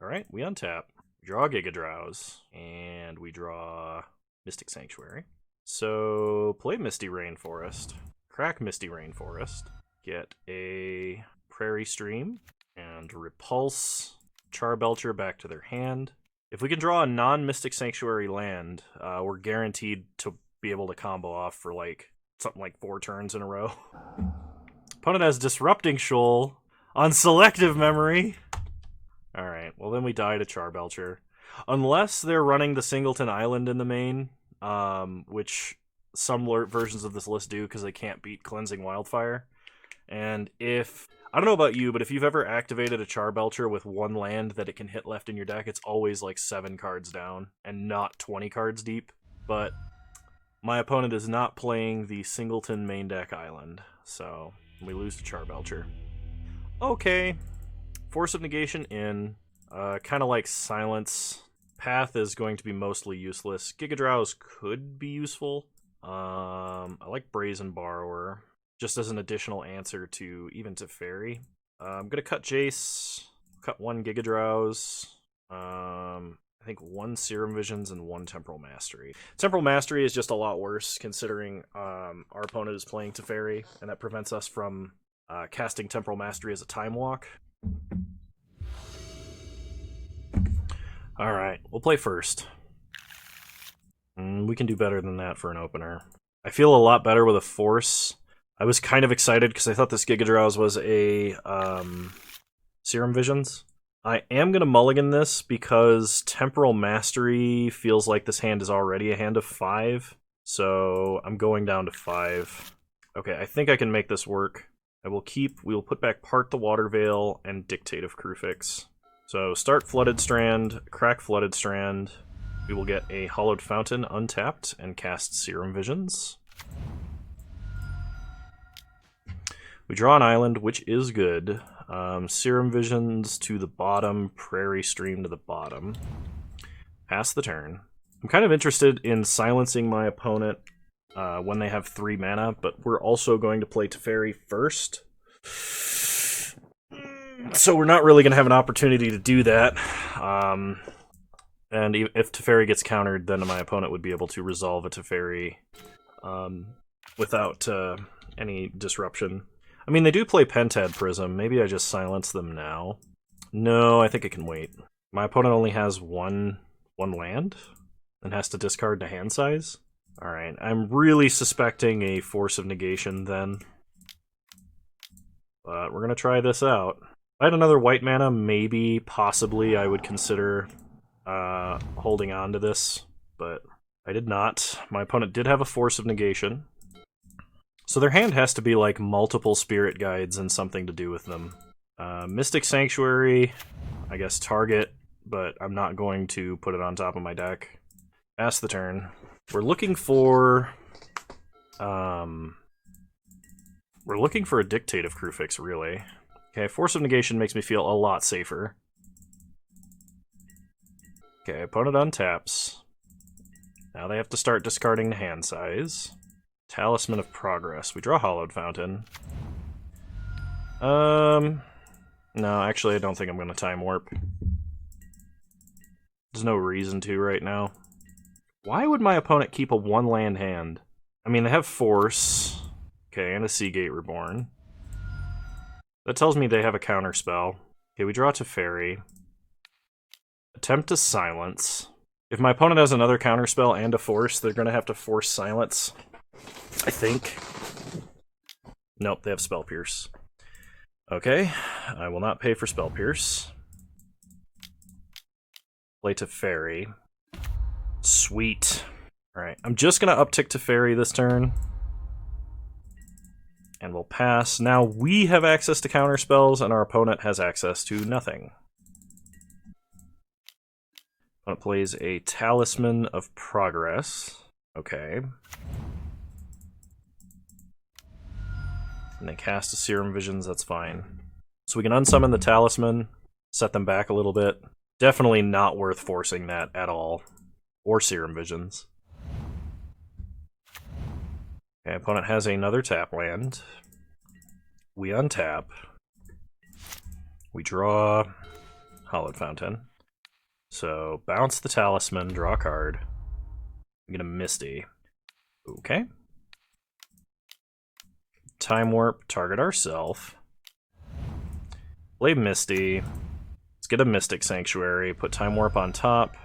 Alright, we untap. Draw Giga Drowse, and we draw Mystic Sanctuary. So, play Misty Rainforest, crack Misty Rainforest, get a Prairie Stream, and repulse Charbelcher back to their hand. If we can draw a non-Mystic Sanctuary land, we're guaranteed to be able to combo off for like something like 4 turns in a row. Opponent has Disrupting Shoal on Selective Memory. Alright, well then we die to Charbelcher. Unless they're running the Singleton Island in the main, which some versions of this list do because they can't beat Cleansing Wildfire. And if... I don't know about you, but if you've ever activated a Charbelcher with 1 land that it can hit left in your deck, it's always like 7 cards down and not 20 cards deep. But my opponent is not playing the Singleton main deck island, so we lose to Charbelcher. Okay. Force of Negation in. Kind of like Silence. Path is going to be mostly useless. Giga Drowse could be useful. I like Brazen Borrower, just as an additional answer to even Teferi. I'm going to cut Jace, cut 1 Giga Drowse, I think 1 Serum Visions and 1 Temporal Mastery. Temporal Mastery is just a lot worse considering our opponent is playing Teferi, and that prevents us from casting Temporal Mastery as a Time Walk. Alright, we'll play first. We can do better than that for an opener. I feel a lot better with a Force. I was kind of excited because I thought this Giga Drowse was a Serum Visions. I am going to mulligan this because Temporal Mastery feels like this hand is already a hand of 5. So I'm going down to 5. Okay, I think I can make this work. We will put back Part the Water Veil and Dictate of Krufix. So start Flooded Strand, crack Flooded Strand. We will get a Hollowed Fountain untapped and cast Serum Visions. We draw an island, which is good. Serum Visions to the bottom, Prairie Stream to the bottom. Pass the turn. I'm kind of interested in silencing my opponent when they have 3 mana, but we're also going to play Teferi first. So we're not really going to have an opportunity to do that. And if Teferi gets countered, then my opponent would be able to resolve a Teferi without any disruption. I mean, they do play Pentad Prism. Maybe I just silence them now. No, I think I can wait. My opponent only has one land and has to discard to hand size. Alright, I'm really suspecting a Force of Negation then. But we're going to try this out. If I had another white mana, maybe, possibly, I would consider holding on to this, but I did not. My opponent did have a Force of Negation. So their hand has to be like multiple Spirit Guides and something to do with them. Mystic Sanctuary, I guess target, but I'm not going to put it on top of my deck. Pass the turn. We're looking for a Dictate of Krufix, really. Okay, Force of Negation makes me feel a lot safer. Okay, opponent untaps. Now they have to start discarding the hand size. Talisman of Progress. We draw Hollowed Fountain. No, actually I don't think I'm going to Time Warp. There's no reason to right now. Why would my opponent keep a 1-land hand? I mean, they have Force. Okay, and a Seagate Reborn. That tells me they have a counter spell. Okay, we draw Teferi. Attempt to silence. If my opponent has another counterspell and a force, they're going to have to force silence. I think. Nope, they have Spell Pierce. Okay, I will not pay for Spell Pierce. Play Teferi. Sweet. Alright, I'm just going to uptick Teferi this turn. And we'll pass. Now we have access to counterspells, and our opponent has access to nothing. Opponent plays a Talisman of Progress. Okay. And they cast a Serum Visions, that's fine. So we can unsummon the Talisman, set them back a little bit. Definitely not worth forcing that at all. Or Serum Visions. Okay, opponent has another tap land. We untap. We draw Hallowed Fountain. So bounce the Talisman, draw a card. I'm gonna Misty. Okay. Time Warp, target ourself. Play Misty. Let's get a Mystic Sanctuary, put Time Warp on top.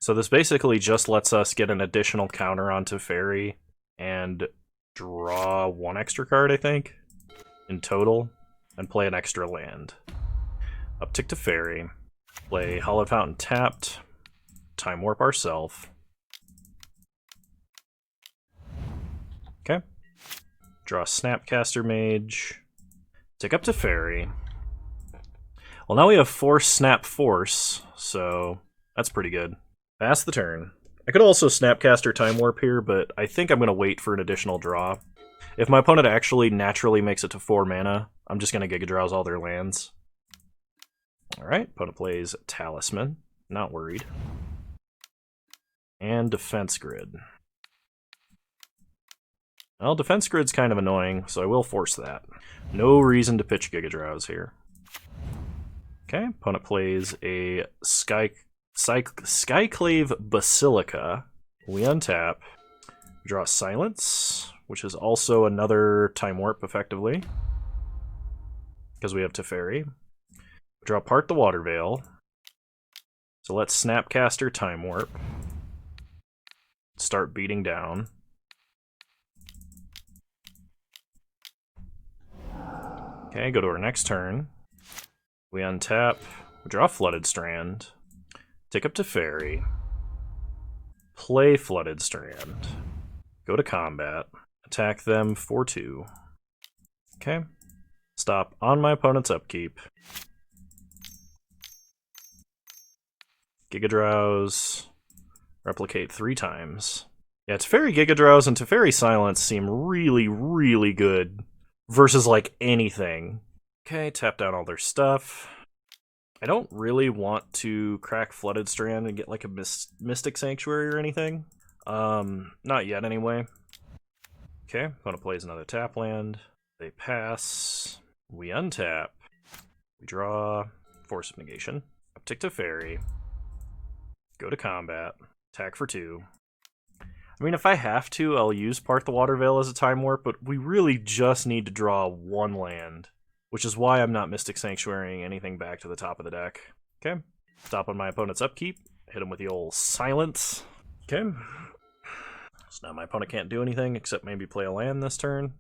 So this basically just lets us get an additional counter onto Teferi and draw one extra card, I think, in total, and play an extra land. Uptick to Teferi, play Hallowed Fountain tapped, Time Warp ourself. Okay. Draw Snapcaster Mage. Tick up to Teferi. Well, now we have Force Snap Force, so that's pretty good. Pass the turn. I could also Snapcaster Time Warp here, but I think I'm going to wait for an additional draw. If my opponent actually naturally makes it to 4 mana, I'm just going to Giga Drowse all their lands. Alright, opponent plays Talisman. Not worried. And Defense Grid. Well, Defense Grid's kind of annoying, so I will force that. No reason to pitch Giga Drowse here. Okay, opponent plays a Skyclave Basilica. We untap. Draw Silence, which is also another Time Warp, effectively. Because we have Teferi. Draw Part the Water Veil. So let's Snapcaster Time Warp. Start beating down. Okay, go to our next turn. We untap, we draw Flooded Strand, tick up to Teferi, play Flooded Strand, go to combat, attack them for 2. Okay, stop on my opponent's upkeep. Giga Drowse, replicate 3 times. Yeah, Teferi Giga Drowse and Teferi Silence seem really, really good versus like anything. Okay, tap down all their stuff. I don't really want to crack Flooded Strand and get like a Mystic Sanctuary or anything. Not yet anyway. Okay, opponent plays another tap land. They pass. We untap. We draw Force of Negation. Uptick to Teferi. Go to combat. Attack for 2. I mean, if I have to, I'll use Part the Water Veil as a Time Warp, but we really just need to draw 1 land, which is why I'm not Mystic Sanctuarying anything back to the top of the deck. Okay, stop on my opponent's upkeep, hit him with the old Silence. Okay, so now my opponent can't do anything except maybe play a land this turn.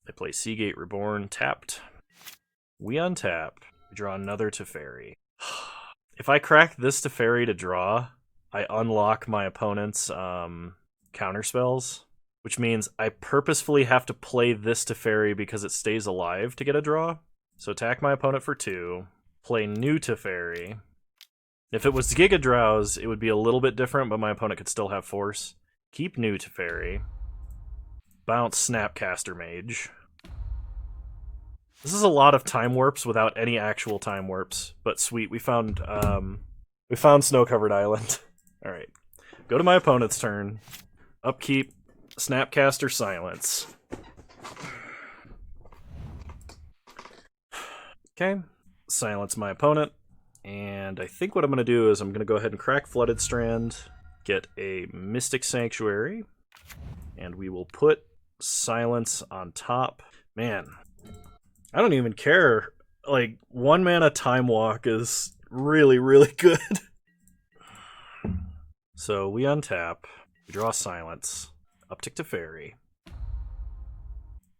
They play Seagate Reborn, tapped. We untap, we draw another Teferi. If I crack this Teferi to draw, I unlock my opponent's counterspells, which means I purposefully have to play this Teferi because it stays alive to get a draw. So attack my opponent for 2, play new Teferi. If it was Giga Drowse, it would be a little bit different, but my opponent could still have force. Keep new Teferi. Bounce Snapcaster Mage. This is a lot of Time Warps without any actual Time Warps, but sweet, we found Snow-Covered Island. Alright, go to my opponent's turn. Upkeep, Snapcaster Silence. Okay, silence my opponent. And I think what I'm going to do is I'm going to go ahead and crack Flooded Strand, get a Mystic Sanctuary, and we will put Silence on top. Man, I don't even care. Like, 1 mana Time Walk is Really, really good. So we untap, we draw Silence, uptick to Fairy,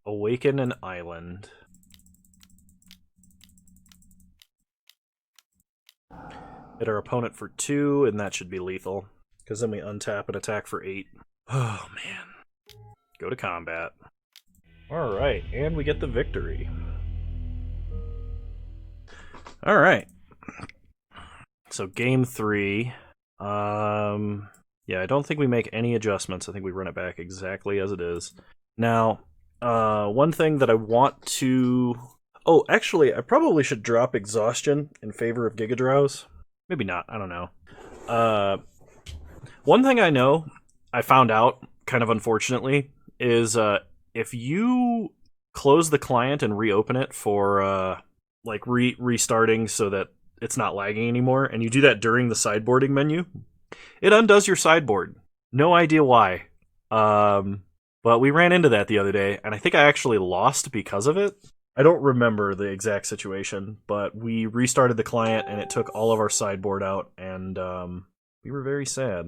awaken an island. Hit our opponent for 2, and that should be lethal. Because then we untap and attack for 8. Oh, man. Go to combat. Alright, and we get the victory. Alright. So game 3. Yeah, I don't think we make any adjustments. I think we run it back exactly as it is. Now, one thing that I want to... Oh, actually, I probably should drop Exhaustion in favor of Giga Drowse. Maybe not, I don't know. One thing I know, I found out, kind of unfortunately, is if you close the client and reopen it for restarting so that it's not lagging anymore, and you do that during the sideboarding menu, it undoes your sideboard. No idea why. But we ran into that the other day, and I think I actually lost because of it. I don't remember the exact situation, but we restarted the client, and it took all of our sideboard out, and we were very sad.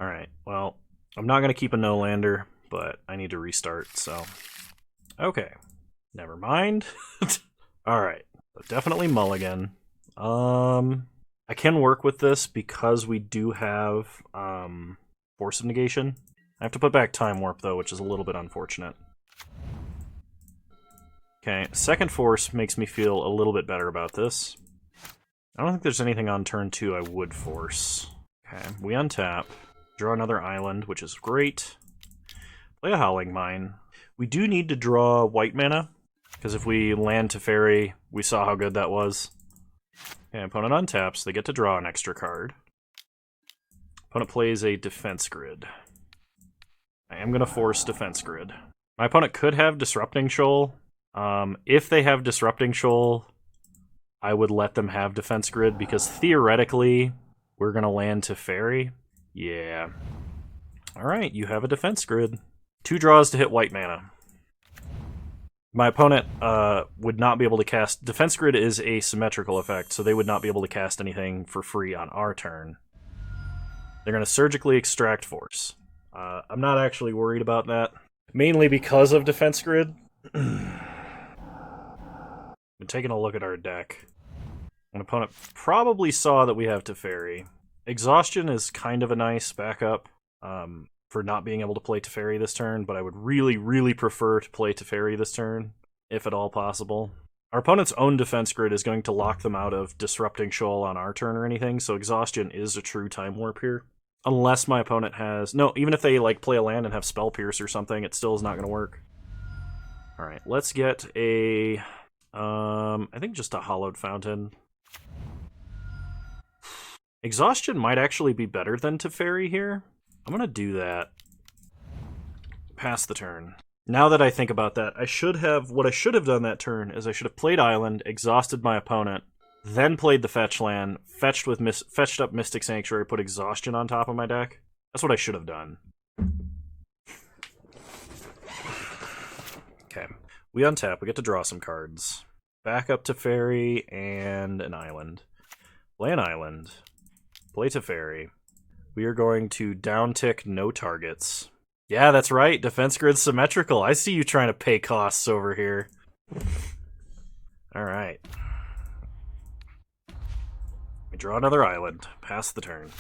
Alright, well, I'm not going to keep a no-lander, but I need to restart, so... Okay, never mind. Alright, definitely mulligan. I can work with this because we do have Force of Negation. I have to put back Time Warp, though, which is a little bit unfortunate. Okay, second Force makes me feel a little bit better about this. I don't think there's anything on turn 2 I would force. Okay, we untap. Draw another island, which is great. Play a Howling Mine. We do need to draw white mana, because if we land to Fairy, we saw how good that was. Okay, opponent untaps, they get to draw an extra card. Opponent plays a Defense Grid. I am going to force Defense Grid. My opponent could have Disrupting Shoal. If they have Disrupting Shoal, I would let them have Defense Grid, because theoretically, we're going to land to Fairy. Yeah. Alright, you have a Defense Grid. 2 draws to hit white mana. My opponent would not be able to cast... Defense Grid is a symmetrical effect, so they would not be able to cast anything for free on our turn. They're going to Surgically Extract Force. I'm not actually worried about that. Mainly because of Defense Grid. Been taking a look at our deck. An opponent probably saw that we have Teferi. Exhaustion is kind of a nice backup for not being able to play Teferi this turn, but I would really, really prefer to play Teferi this turn, if at all possible. Our opponent's own Defense Grid is going to lock them out of Disrupting Shoal on our turn or anything, so Exhaustion is a true Time Warp here. Unless my opponent has... No, even if they play a land and have Spell Pierce or something, it still is not going to work. Alright, let's get a... I think just a Hollowed Fountain. Exhaustion might actually be better than Teferi here. I'm going to do that. Pass the turn. Now that I think about that, what I should have done that turn is I should have played Island, exhausted my opponent, then played the fetch land, fetched up Mystic Sanctuary, put Exhaustion on top of my deck. That's what I should have done. Okay. We untap, we get to draw some cards. Back up to Fairy and an island. Play an island. Play Teferi. We are going to downtick no targets. Yeah, that's right. Defense Grid's symmetrical. I see you trying to pay costs over here. Alright. We draw another island. Pass the turn.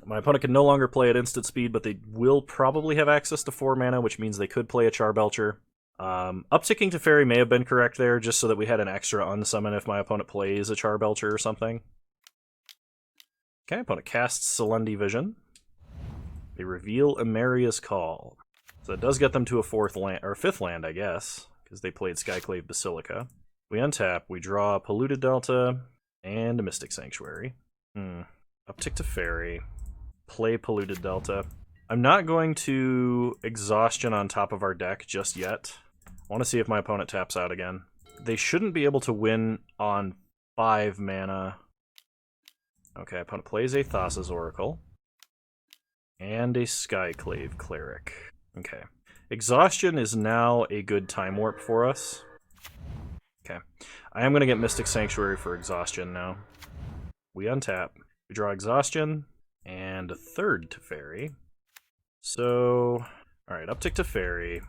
My opponent can no longer play at instant speed, but they will probably have access to 4 mana, which means they could play a Charbelcher. Upticking Teferi may have been correct there, just so that we had an extra unsummon if my opponent plays a Charbelcher or something. Okay, opponent casts Selendi Vision. They reveal Emeria's Call. So that does get them to a 4th land, or 5th land, I guess, because they played Skyclave Basilica. We untap, we draw a Polluted Delta and a Mystic Sanctuary. Uptick to Fairy. Play Polluted Delta. I'm not going to Exhaustion on top of our deck just yet. I want to see if my opponent taps out again. They shouldn't be able to win on 5 mana. Okay, opponent plays a Thassa's Oracle. And a Skyclave Cleric. Okay. Exhaustion is now a good Time Warp for us. Okay. I am going to get Mystic Sanctuary for exhaustion now. We untap. We draw exhaustion and a third Teferi. So, alright, uptick Teferi.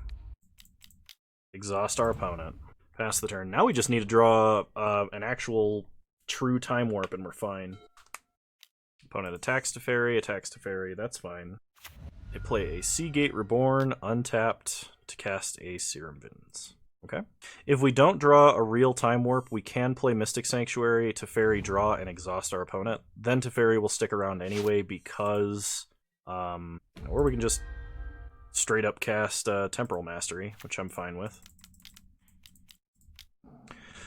Exhaust our opponent. Pass the turn. Now we just need to draw an actual true Time Warp and we're fine. Opponent attacks Teferi, that's fine. They play a Seagate Reborn, untapped, to cast a Serum Visions. Okay. If we don't draw a real Time Warp, we can play Mystic Sanctuary, Teferi, draw, and exhaust our opponent. Then Teferi will stick around anyway because... or we can just straight up cast Temporal Mastery, which I'm fine with.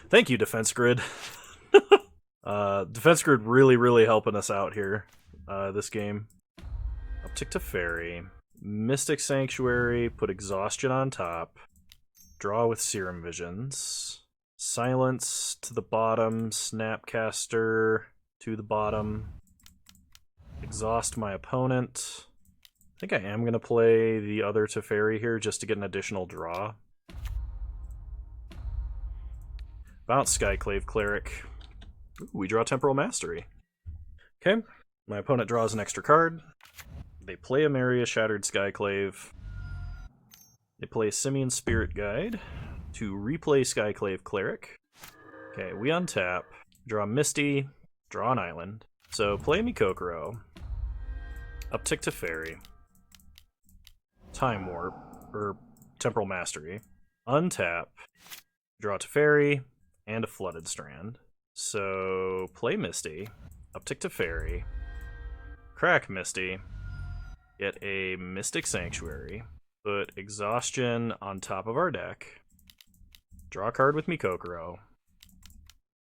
Thank you, Defense Grid. Defense Grid really helping us out here, this game. Uptick Teferi. Mystic Sanctuary, put Exhaustion on top. Draw with Serum Visions. Silence to the bottom. Snapcaster to the bottom. Exhaust my opponent. I think I am going to play the other Teferi here just to get an additional draw. Bounce Skyclave Cleric. Ooh, we draw Temporal Mastery. Okay, my opponent draws an extra card. They play a Maria Shattered Skyclave. They play Simian Spirit Guide to replay Skyclave Cleric. Okay, we untap, draw Misty, draw an island. So play Mikokoro. Uptick Teferi. Time Warp, or Temporal Mastery. Untap, draw Teferi, and a Flooded Strand. So play Misty, uptick Teferi, crack Misty, get a Mystic Sanctuary, put Exhaustion on top of our deck, draw a card with Mikokoro,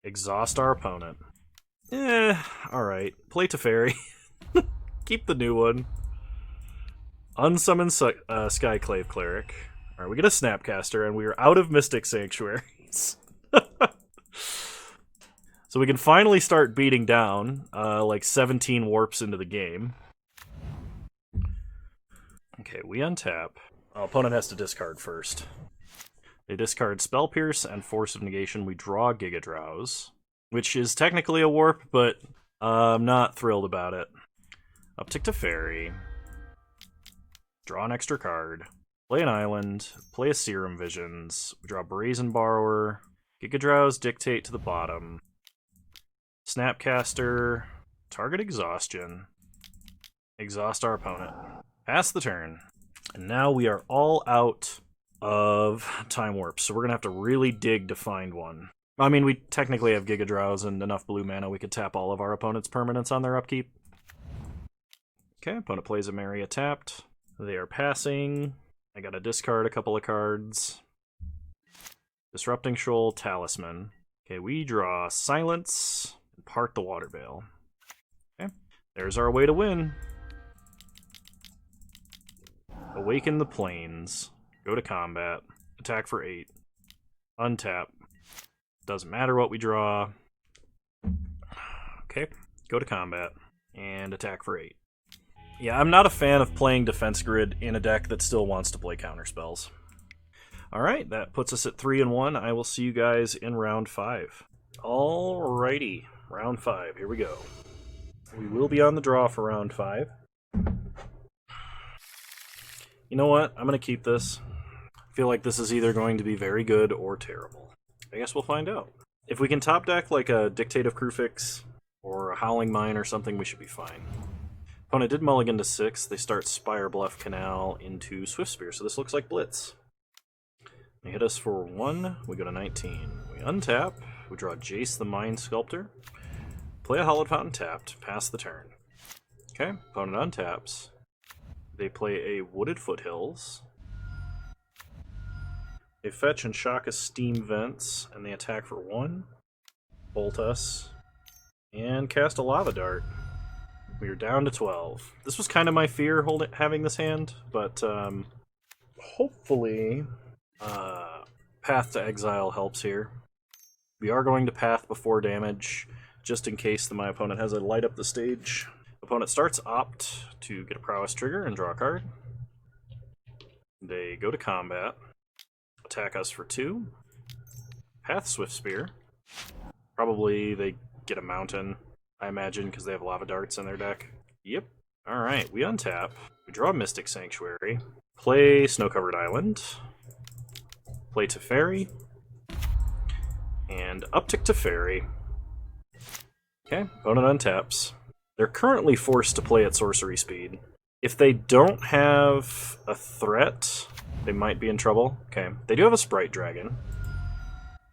exhaust our opponent. Alright. Play Teferi. Keep the new one. Unsummon Skyclave Cleric. Alright, we get a Snapcaster, and we are out of Mystic Sanctuaries. So we can finally start beating down, like 17 warps into the game. Okay, we untap. Opponent has to discard first. They discard Spell Pierce and Force of Negation. We draw Giga Drowse, which is technically a warp, but I'm not thrilled about it. Uptick Teferi. Draw an extra card. Play an island. Play a Serum Visions. We draw Brazen Borrower. Giga Drowse Dictate to the bottom. Snapcaster. Target Exhaustion. Exhaust our opponent. Pass the turn. And now we are all out of Time Warps, so we're going to have to really dig to find one. I mean, we technically have Giga Drowse and enough blue mana we could tap all of our opponent's permanents on their upkeep. Okay, opponent plays a Maria tapped. They are passing. I gotta discard a couple of cards. Disrupting Shoal, Talisman. Okay, we draw Silence and Part the Water Veil. Okay, there's our way to win. Awaken the Plains. Go to combat. Attack for 8. Untap. Doesn't matter what we draw. Okay, go to combat. And attack for 8. Yeah, I'm not a fan of playing Defense Grid in a deck that still wants to play counterspells. Alright, that puts us at 3-1. I will see you guys in round 5. Alrighty, round 5. Here we go. We will be on the draw for round 5. You know what? I'm going to keep this. I feel like this is either going to be very good or terrible. I guess we'll find out. If we can top deck like a Dictate of Krufix or a Howling Mine or something, we should be fine. Opponent did mulligan to 6. They start Spire Bluff Canal into Swift Spear, so this looks like Blitz. They hit us for 1. We go to 19. We untap. We draw Jace the Mind Sculptor. Play a Hallowed Fountain tapped. Pass the turn. Okay, opponent untaps. They play a Wooded Foothills. They fetch and shock us Steam Vents, and they attack for 1. Bolt us. And cast a Lava Dart. We are down to 12. This was kind of my fear having this hand, but hopefully Path to Exile helps here. We are going to Path before damage, just in case my opponent has a Light Up the Stage. Opponent starts Opt to get a Prowess trigger and draw a card. They go to combat, attack us for 2, Path Swift Spear. Probably they get a mountain, I imagine, because they have lava darts in their deck. Yep. Alright, we untap. We draw Mystic Sanctuary. Play Snow-Covered Island. Play Teferi. And uptick Teferi. Okay, opponent untaps. They're currently forced to play at sorcery speed. If they don't have a threat, they might be in trouble. Okay, they do have a Sprite Dragon.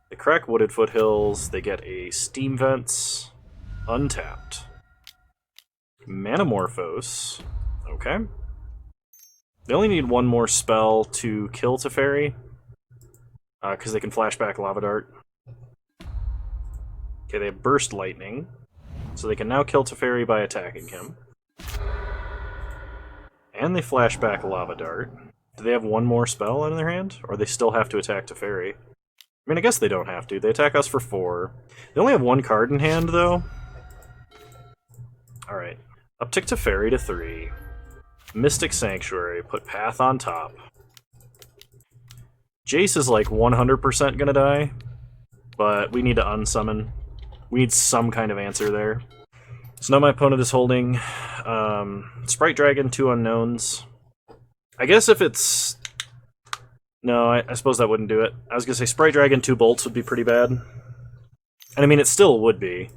They crack Wooded Foothills, they get a Steam Vents, untapped. Manamorphose, okay. They only need one more spell to kill Teferi, because they can flashback Lava Dart. Okay, they have Burst Lightning, so they can now kill Teferi by attacking him. And they flashback Lava Dart. Do they have one more spell in their hand, or they still have to attack Teferi? I mean, I guess they don't have to. They attack us for 4. They only have one card in hand, though. Alright. Uptick Teferi to 3. Mystic Sanctuary. Put Path on top. Jace is like 100% gonna die, but we need to unsummon. We need some kind of answer there. So now my opponent is holding Sprite Dragon, 2 unknowns. I guess if it's... No, I suppose that wouldn't do it. I was going to say Sprite Dragon, 2 bolts would be pretty bad. And I mean, it still would be.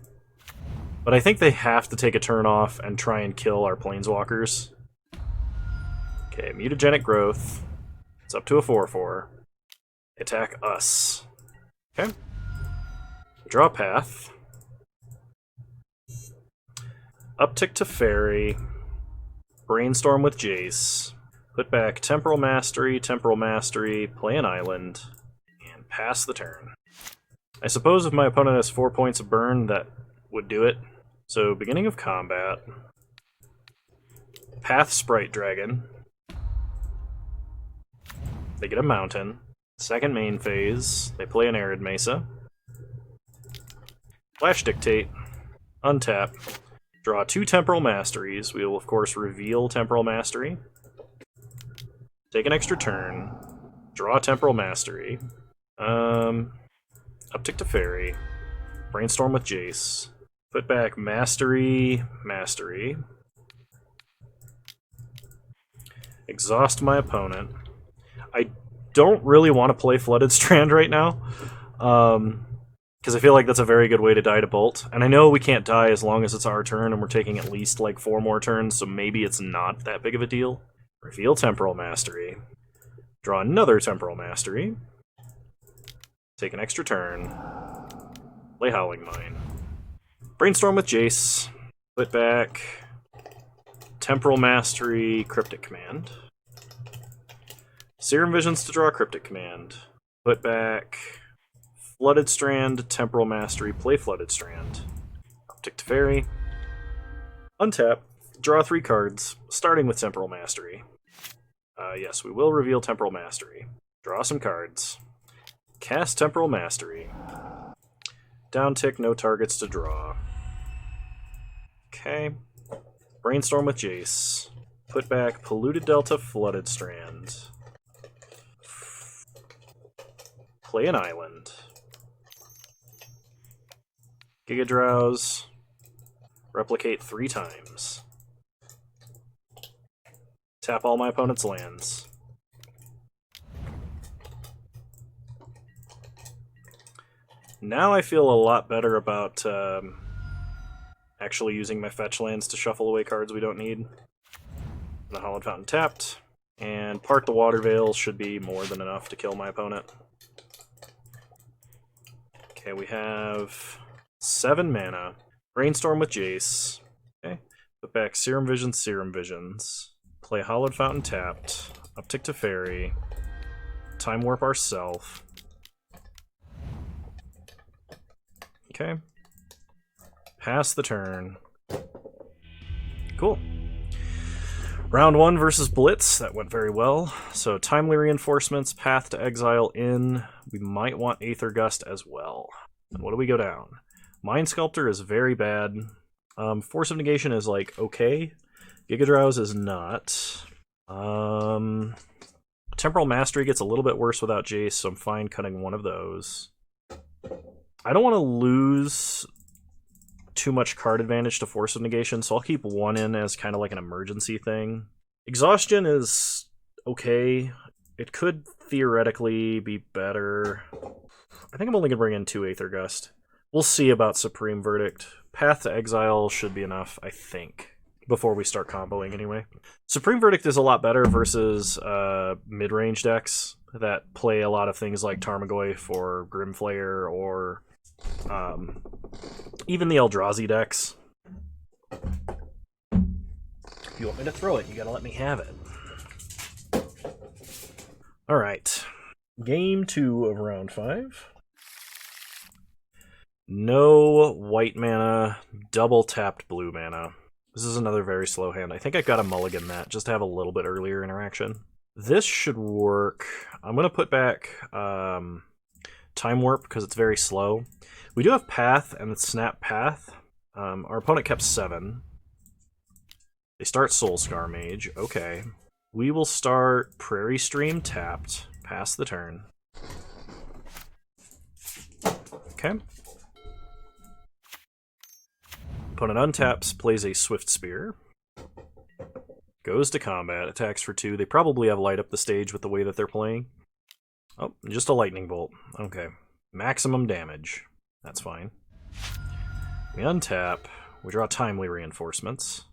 But I think they have to take a turn off and try and kill our Planeswalkers. Okay, Mutagenic Growth. It's up to a 4/4. Attack us. Okay. Draw a Path. Uptick Teferi. Brainstorm with Jace. Put back Temporal Mastery, play an island, and pass the turn. I suppose if my opponent has 4 points of burn, that would do it. So, beginning of combat. Path Sprite Dragon. They get a mountain. Second main phase, they play an Arid Mesa. Flash Dictate. Untap. Draw 2 Temporal Masteries. We will, of course, reveal Temporal Mastery. Take an extra turn. Draw a Temporal Mastery. Uptick Teferi. Brainstorm with Jace. Put back Mastery. Exhaust my opponent. I don't really want to play Flooded Strand right now, because I feel like that's a very good way to die to Bolt. And I know we can't die as long as it's our turn, and we're taking at least like 4 more turns, so maybe it's not that big of a deal. Reveal Temporal Mastery. Draw another Temporal Mastery. Take an extra turn. Play Howling Mine. Brainstorm with Jace. Put back Temporal Mastery, Cryptic Command. Serum Visions to draw Cryptic Command. Put back Flooded Strand, Temporal Mastery, play Flooded Strand. Uptick Teferi. Untap. Draw 3 cards, starting with Temporal Mastery. Yes, we will reveal Temporal Mastery. Draw some cards. Cast Temporal Mastery. Downtick, no targets to draw. Okay. Brainstorm with Jace. Put back Polluted Delta, Flooded Strand. Play an island. Giga Drowse. Replicate 3 times. Tap all my opponent's lands. Now I feel a lot better about actually using my fetch lands to shuffle away cards we don't need. The Hallowed Fountain tapped, and Part the Water Veil should be more than enough to kill my opponent. Okay, we have 7 mana. Brainstorm with Jace. Okay, put back Serum Visions. Play Hallowed Fountain tapped. Uptick Teferi. Time Warp ourself. Okay. Pass the turn. Cool. Round 1 versus Blitz. That went very well. So Timely Reinforcements, Path to Exile in. We might want Aether Gust as well. And what do we go down? Mind Sculptor is very bad. Force of Negation is like okay. Giga Drowse is not. Temporal Mastery gets a little bit worse without Jace, so I'm fine cutting one of those. I don't want to lose too much card advantage to Force of Negation, so I'll keep one in as kind of like an emergency thing. Exhaustion is okay. It could theoretically be better. I think I'm only going to bring in 2 Aether Gust. We'll see about Supreme Verdict. Path to Exile should be enough, I think, before we start comboing anyway. Supreme Verdict is a lot better versus mid-range decks that play a lot of things like Tarmogoyf or Grimflayer or even the Eldrazi decks. If you want me to throw it, you gotta let me have it. Alright. Game 2 of round 5. No white mana, double tapped blue mana. This is another very slow hand. I think I got a mulligan that just to have a little bit earlier interaction. This should work. I'm going to put back Time Warp because it's very slow. We do have Path and Snap Path. Our opponent kept 7. They start Soulscar Mage. Okay. We will start Prairie Stream tapped. Pass the turn. Okay. Opponent untaps, plays a Swift Spear. Goes to combat, attacks for 2. They probably have light up the stage with the way that they're playing. Oh, just a Lightning Bolt. Okay. Maximum damage. That's fine. We untap. We draw Timely Reinforcements.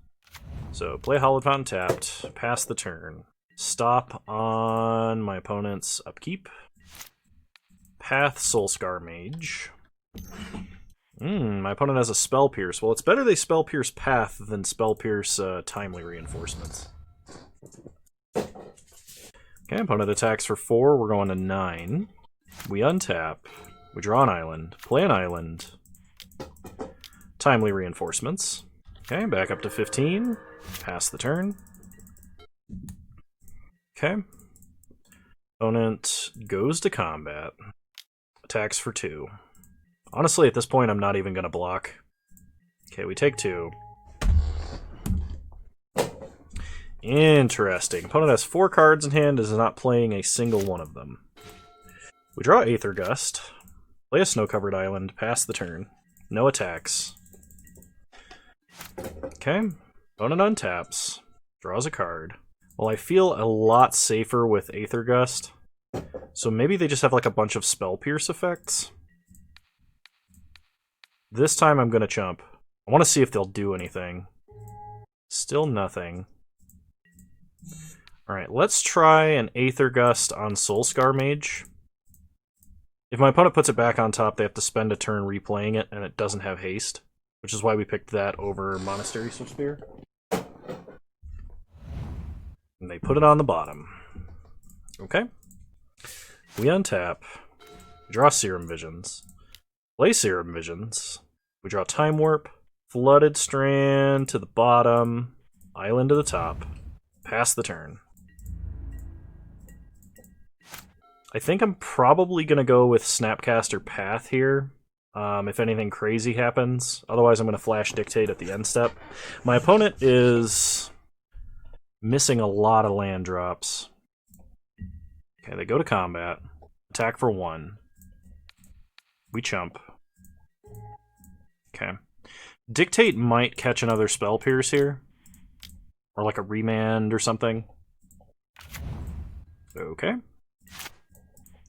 So, play Hallowed Fountain tapped. Pass the turn. Stop on my opponent's upkeep. Path Soulscar Mage. My opponent has a Spell Pierce. Well, it's better they Spell Pierce Path than Spell Pierce Timely Reinforcements. Okay, opponent attacks for 4. We're going to 9. We untap. We draw an island. Play an island. Timely Reinforcements. Okay, back up to 15. Pass the turn. Okay. Opponent goes to combat. Attacks for 2. Honestly, at this point, I'm not even going to block. Okay, we take 2. Interesting. Opponent has 4 cards in hand, is not playing a single one of them. We draw Aether Gust. Play a Snow-Covered Island. Pass the turn. No attacks. Okay. Opponent untaps. Draws a card. Well, I feel a lot safer with Aether Gust. So maybe they just have like a bunch of Spell Pierce effects. This time I'm going to chump. I want to see if they'll do anything. Still nothing. Alright, let's try an Aether Gust on Soulscar Mage. If my opponent puts it back on top, they have to spend a turn replaying it, and it doesn't have haste. Which is why we picked that over Monastery Swiftspear. And they put it on the bottom. Okay. We untap. Draw Serum Visions. Play Serum Visions. We draw Time Warp. Flooded Strand to the bottom. Island to the top. Pass the turn. I think I'm probably going to go with Snapcaster Path here. If anything crazy happens. Otherwise, I'm going to Flash Dictate at the end step. My opponent is missing a lot of land drops. Okay, they go to combat. Attack for 1. We chump. Okay. Dictate might catch another Spell Pierce here. Or like a Remand or something. Okay.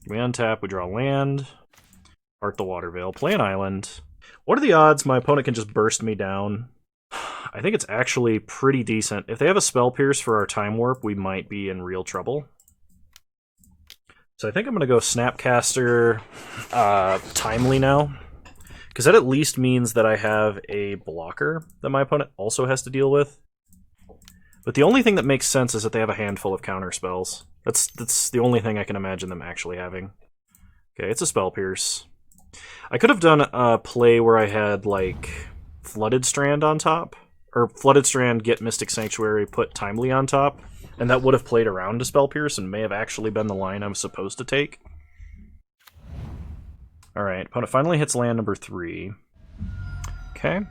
We untap, we draw land. Art the Water Veil. Play an island. What are the odds my opponent can just burst me down? I think it's actually pretty decent. If they have a Spell Pierce for our Time Warp, we might be in real trouble. So I think I'm going to go Snapcaster Timely now. Because that at least means that I have a blocker that my opponent also has to deal with. But the only thing that makes sense is that they have a handful of counter spells. That's the only thing I can imagine them actually having. Okay, it's a Spell Pierce. I could have done a play where I had, like, Flooded Strand on top. Or Flooded Strand, get Mystic Sanctuary, put Timely on top. And that would have played around to Spell Pierce and may have actually been the line I was supposed to take. Alright, opponent finally hits land number 3. Okay.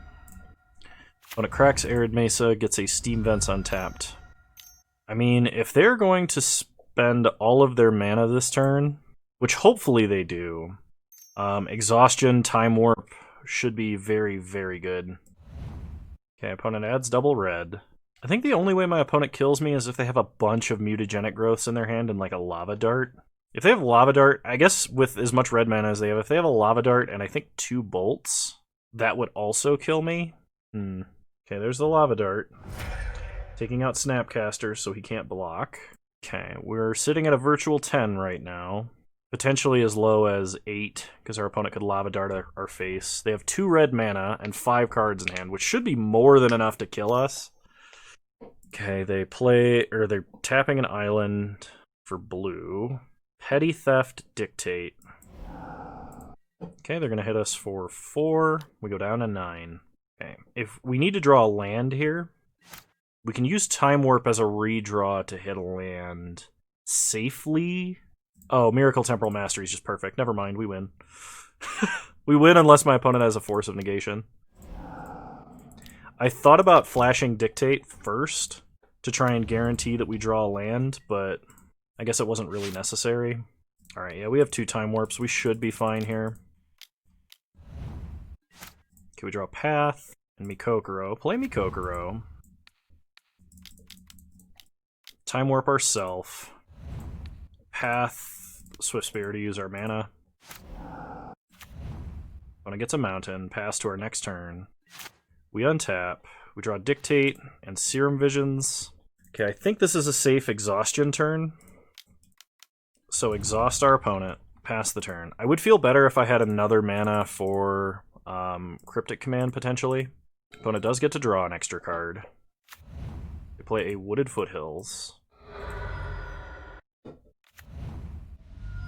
Opponent cracks Arid Mesa, gets a Steam Vents untapped. I mean, if they're going to spend all of their mana this turn, which hopefully they do, Exhaustion, Time Warp should be very, very good. Okay, opponent adds double red. I think the only way my opponent kills me is if they have a bunch of mutagenic growths in their hand and like a lava dart. If they have lava dart, I guess with as much red mana as they have, if they have a lava dart and I think 2 bolts, that would also kill me. Okay, there's the lava dart. Taking out Snapcaster so he can't block. Okay, we're sitting at a virtual 10 right now. Potentially as low as 8, because our opponent could lava dart our face. They have 2 red mana and 5 cards in hand, which should be more than enough to kill us. Okay, they're tapping an island for blue. Petty Theft, Dictate. Okay, they're going to hit us for 4. We go down to 9. Okay, if we need to draw a land here, we can use Time Warp as a redraw to hit a land safely. Oh, Miracle Temporal Mastery is just perfect. Never mind, we win. We win unless my opponent has a Force of Negation. I thought about flashing Dictate first to try and guarantee that we draw a land, but I guess it wasn't really necessary. Alright, yeah, we have 2 Time Warps. We should be fine here. Okay, we draw Path and Mikokoro. Play Mikokoro. Time Warp ourself. Path Swift Spear to use our mana. When it gets a mountain, pass to our next turn. We untap. We draw Dictate and Serum Visions. Okay, I think this is a safe exhaustion turn. So exhaust our opponent, pass the turn. I would feel better if I had another mana for Cryptic Command, potentially. Opponent does get to draw an extra card. We play a Wooded Foothills.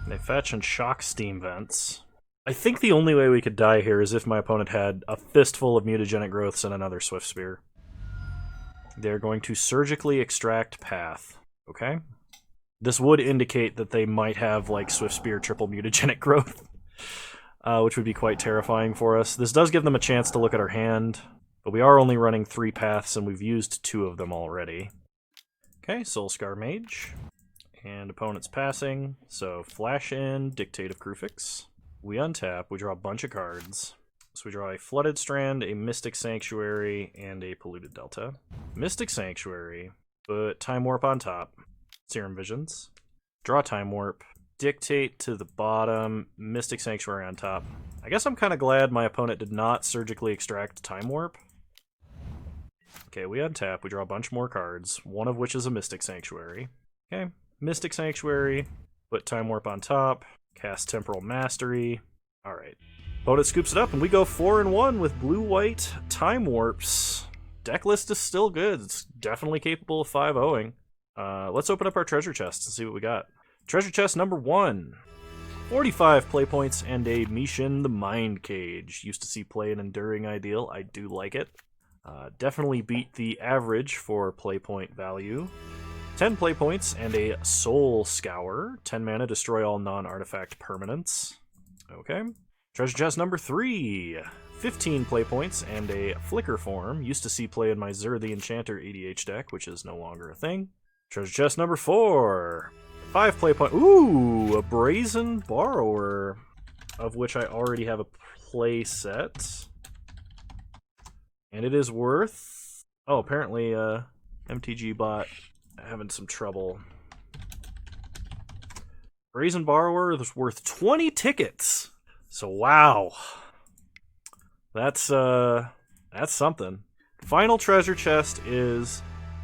They fetch and shock Steam Vents. I think the only way we could die here is if my opponent had a fistful of mutagenic growths and another Swift Spear. They're going to surgically extract Path. Okay? This would indicate that they might have, like, Swift Spear triple mutagenic growth, which would be quite terrifying for us. This does give them a chance to look at our hand, but we are only running 3 paths, and we've used 2 of them already. Okay, Soulscar Mage. And opponent's passing, so flash in, Dictate of Krufix. We untap, we draw a bunch of cards. So we draw a Flooded Strand, a Mystic Sanctuary, and a Polluted Delta. Mystic Sanctuary, put Time Warp on top. Serum Visions. Draw Time Warp. Dictate to the bottom, Mystic Sanctuary on top. I guess I'm kind of glad my opponent did not surgically extract Time Warp. Okay, we untap, we draw a bunch more cards, one of which is a Mystic Sanctuary. Okay. Mystic Sanctuary, put Time Warp on top, cast Temporal Mastery. Alright. Opponent scoops it up, and we go 4-1 with blue-white Time Warps. Deck list is still good. It's definitely capable of 5-0ing. Let's open up our treasure chests and see what we got. Treasure chest number 1. 45 play points and a Mishin the Mind Cage. Used to see play an Enduring Ideal. I do like it. Definitely beat the average for play point value. 10 play points and a Soul Scour. 10 mana, destroy all non-artifact permanents. Okay. Treasure chest number 3. 15 play points and a Flicker Form. Used to see play in my Zur the Enchanter EDH deck, which is no longer a thing. Treasure chest number 4. 5 play points. Ooh, a Brazen Borrower, of which I already have a play set. And it is worth... Oh, apparently MTG bot having some trouble. Brazen Borrower is worth 20 tickets. So wow. That's something. Final treasure chest is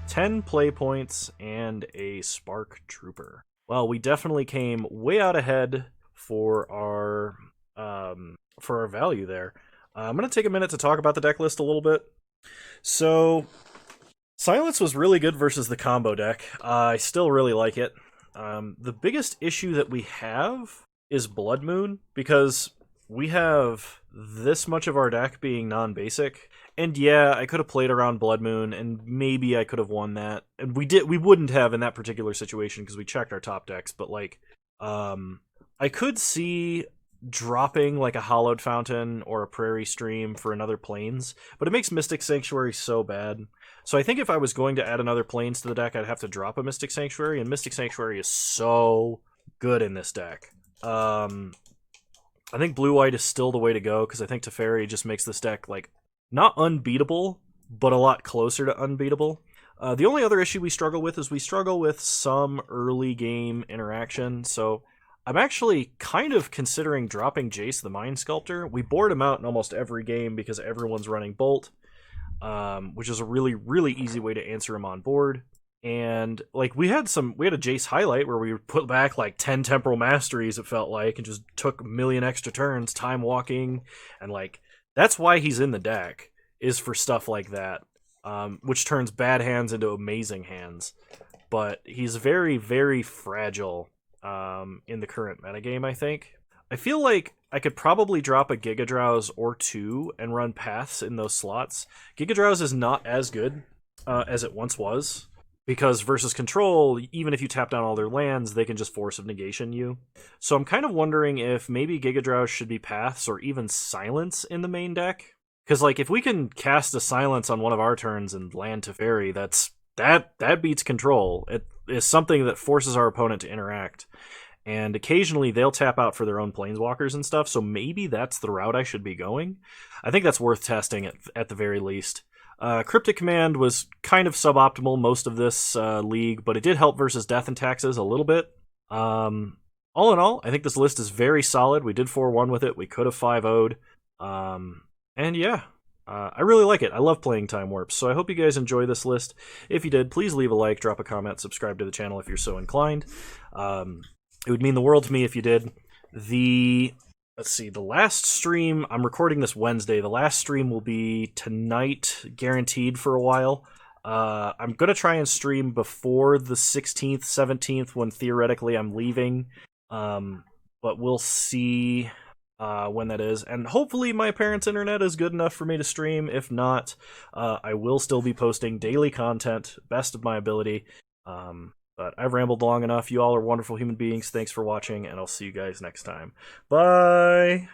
10 play points and a Spark Trooper. Well, we definitely came way out ahead for our value there. I'm going to take a minute to talk about the deck list a little bit. So Silence was really good versus the combo deck. I still really like it. The biggest issue that we have is Blood Moon, because we have this much of our deck being non-basic. And yeah, I could have played around Blood Moon, and maybe I could have won that. And we wouldn't have in that particular situation, because we checked our top decks, but like, I could see dropping like a Hallowed Fountain or a Prairie Stream for another Plains, but it makes Mystic Sanctuary so bad. So I think if I was going to add another Plains to the deck, I'd have to drop a Mystic Sanctuary, and Mystic Sanctuary is so good in this deck. I think blue-white is still the way to go, because I think Teferi just makes this deck, like, not unbeatable, but a lot closer to unbeatable. The only other issue we struggle with is we struggle with some early game interaction, so I'm actually kind of considering dropping Jace the Mind Sculptor. We board him out in almost every game because everyone's running Bolt, which is a really, really easy way to answer him on board. And like we had a Jace highlight where we put back like 10 temporal masteries, it felt like, and just took a million extra turns, time walking, and like that's why he's in the deck, is for stuff like that, which turns bad hands into amazing hands. But he's very, very fragile in the current metagame, I think. I feel like I could probably drop a Giga Drowse or two and run paths in those slots. Giga Drowse is not as good as it once was, because versus control, even if you tap down all their lands, they can just Force of Negation you. So I'm kind of wondering if maybe Giga Drowse should be paths or even silence in the main deck. Because like if we can cast a silence on one of our turns and land Teferi, that beats control. It is something that forces our opponent to interact. And occasionally they'll tap out for their own planeswalkers and stuff, so maybe that's the route I should be going. I think that's worth testing at the very least. Cryptic Command was kind of suboptimal most of this league, but it did help versus Death and Taxes a little bit. All in all, I think this list is very solid. We did 4-1 with it. We could have 5-0'd. And yeah, I really like it. I love playing Time Warps, so I hope you guys enjoy this list. If you did, please leave a like, drop a comment, subscribe to the channel if you're so inclined. It would mean the world to me if you did. Let's see, the last stream, I'm recording this Wednesday, the last stream will be tonight, guaranteed for a while. I'm going to try and stream before the 16th, 17th, when theoretically I'm leaving, but we'll see when that is. And hopefully my parents' internet is good enough for me to stream. If not, I will still be posting daily content, best of my ability. But I've rambled long enough. You all are wonderful human beings. Thanks for watching, and I'll see you guys next time. Bye!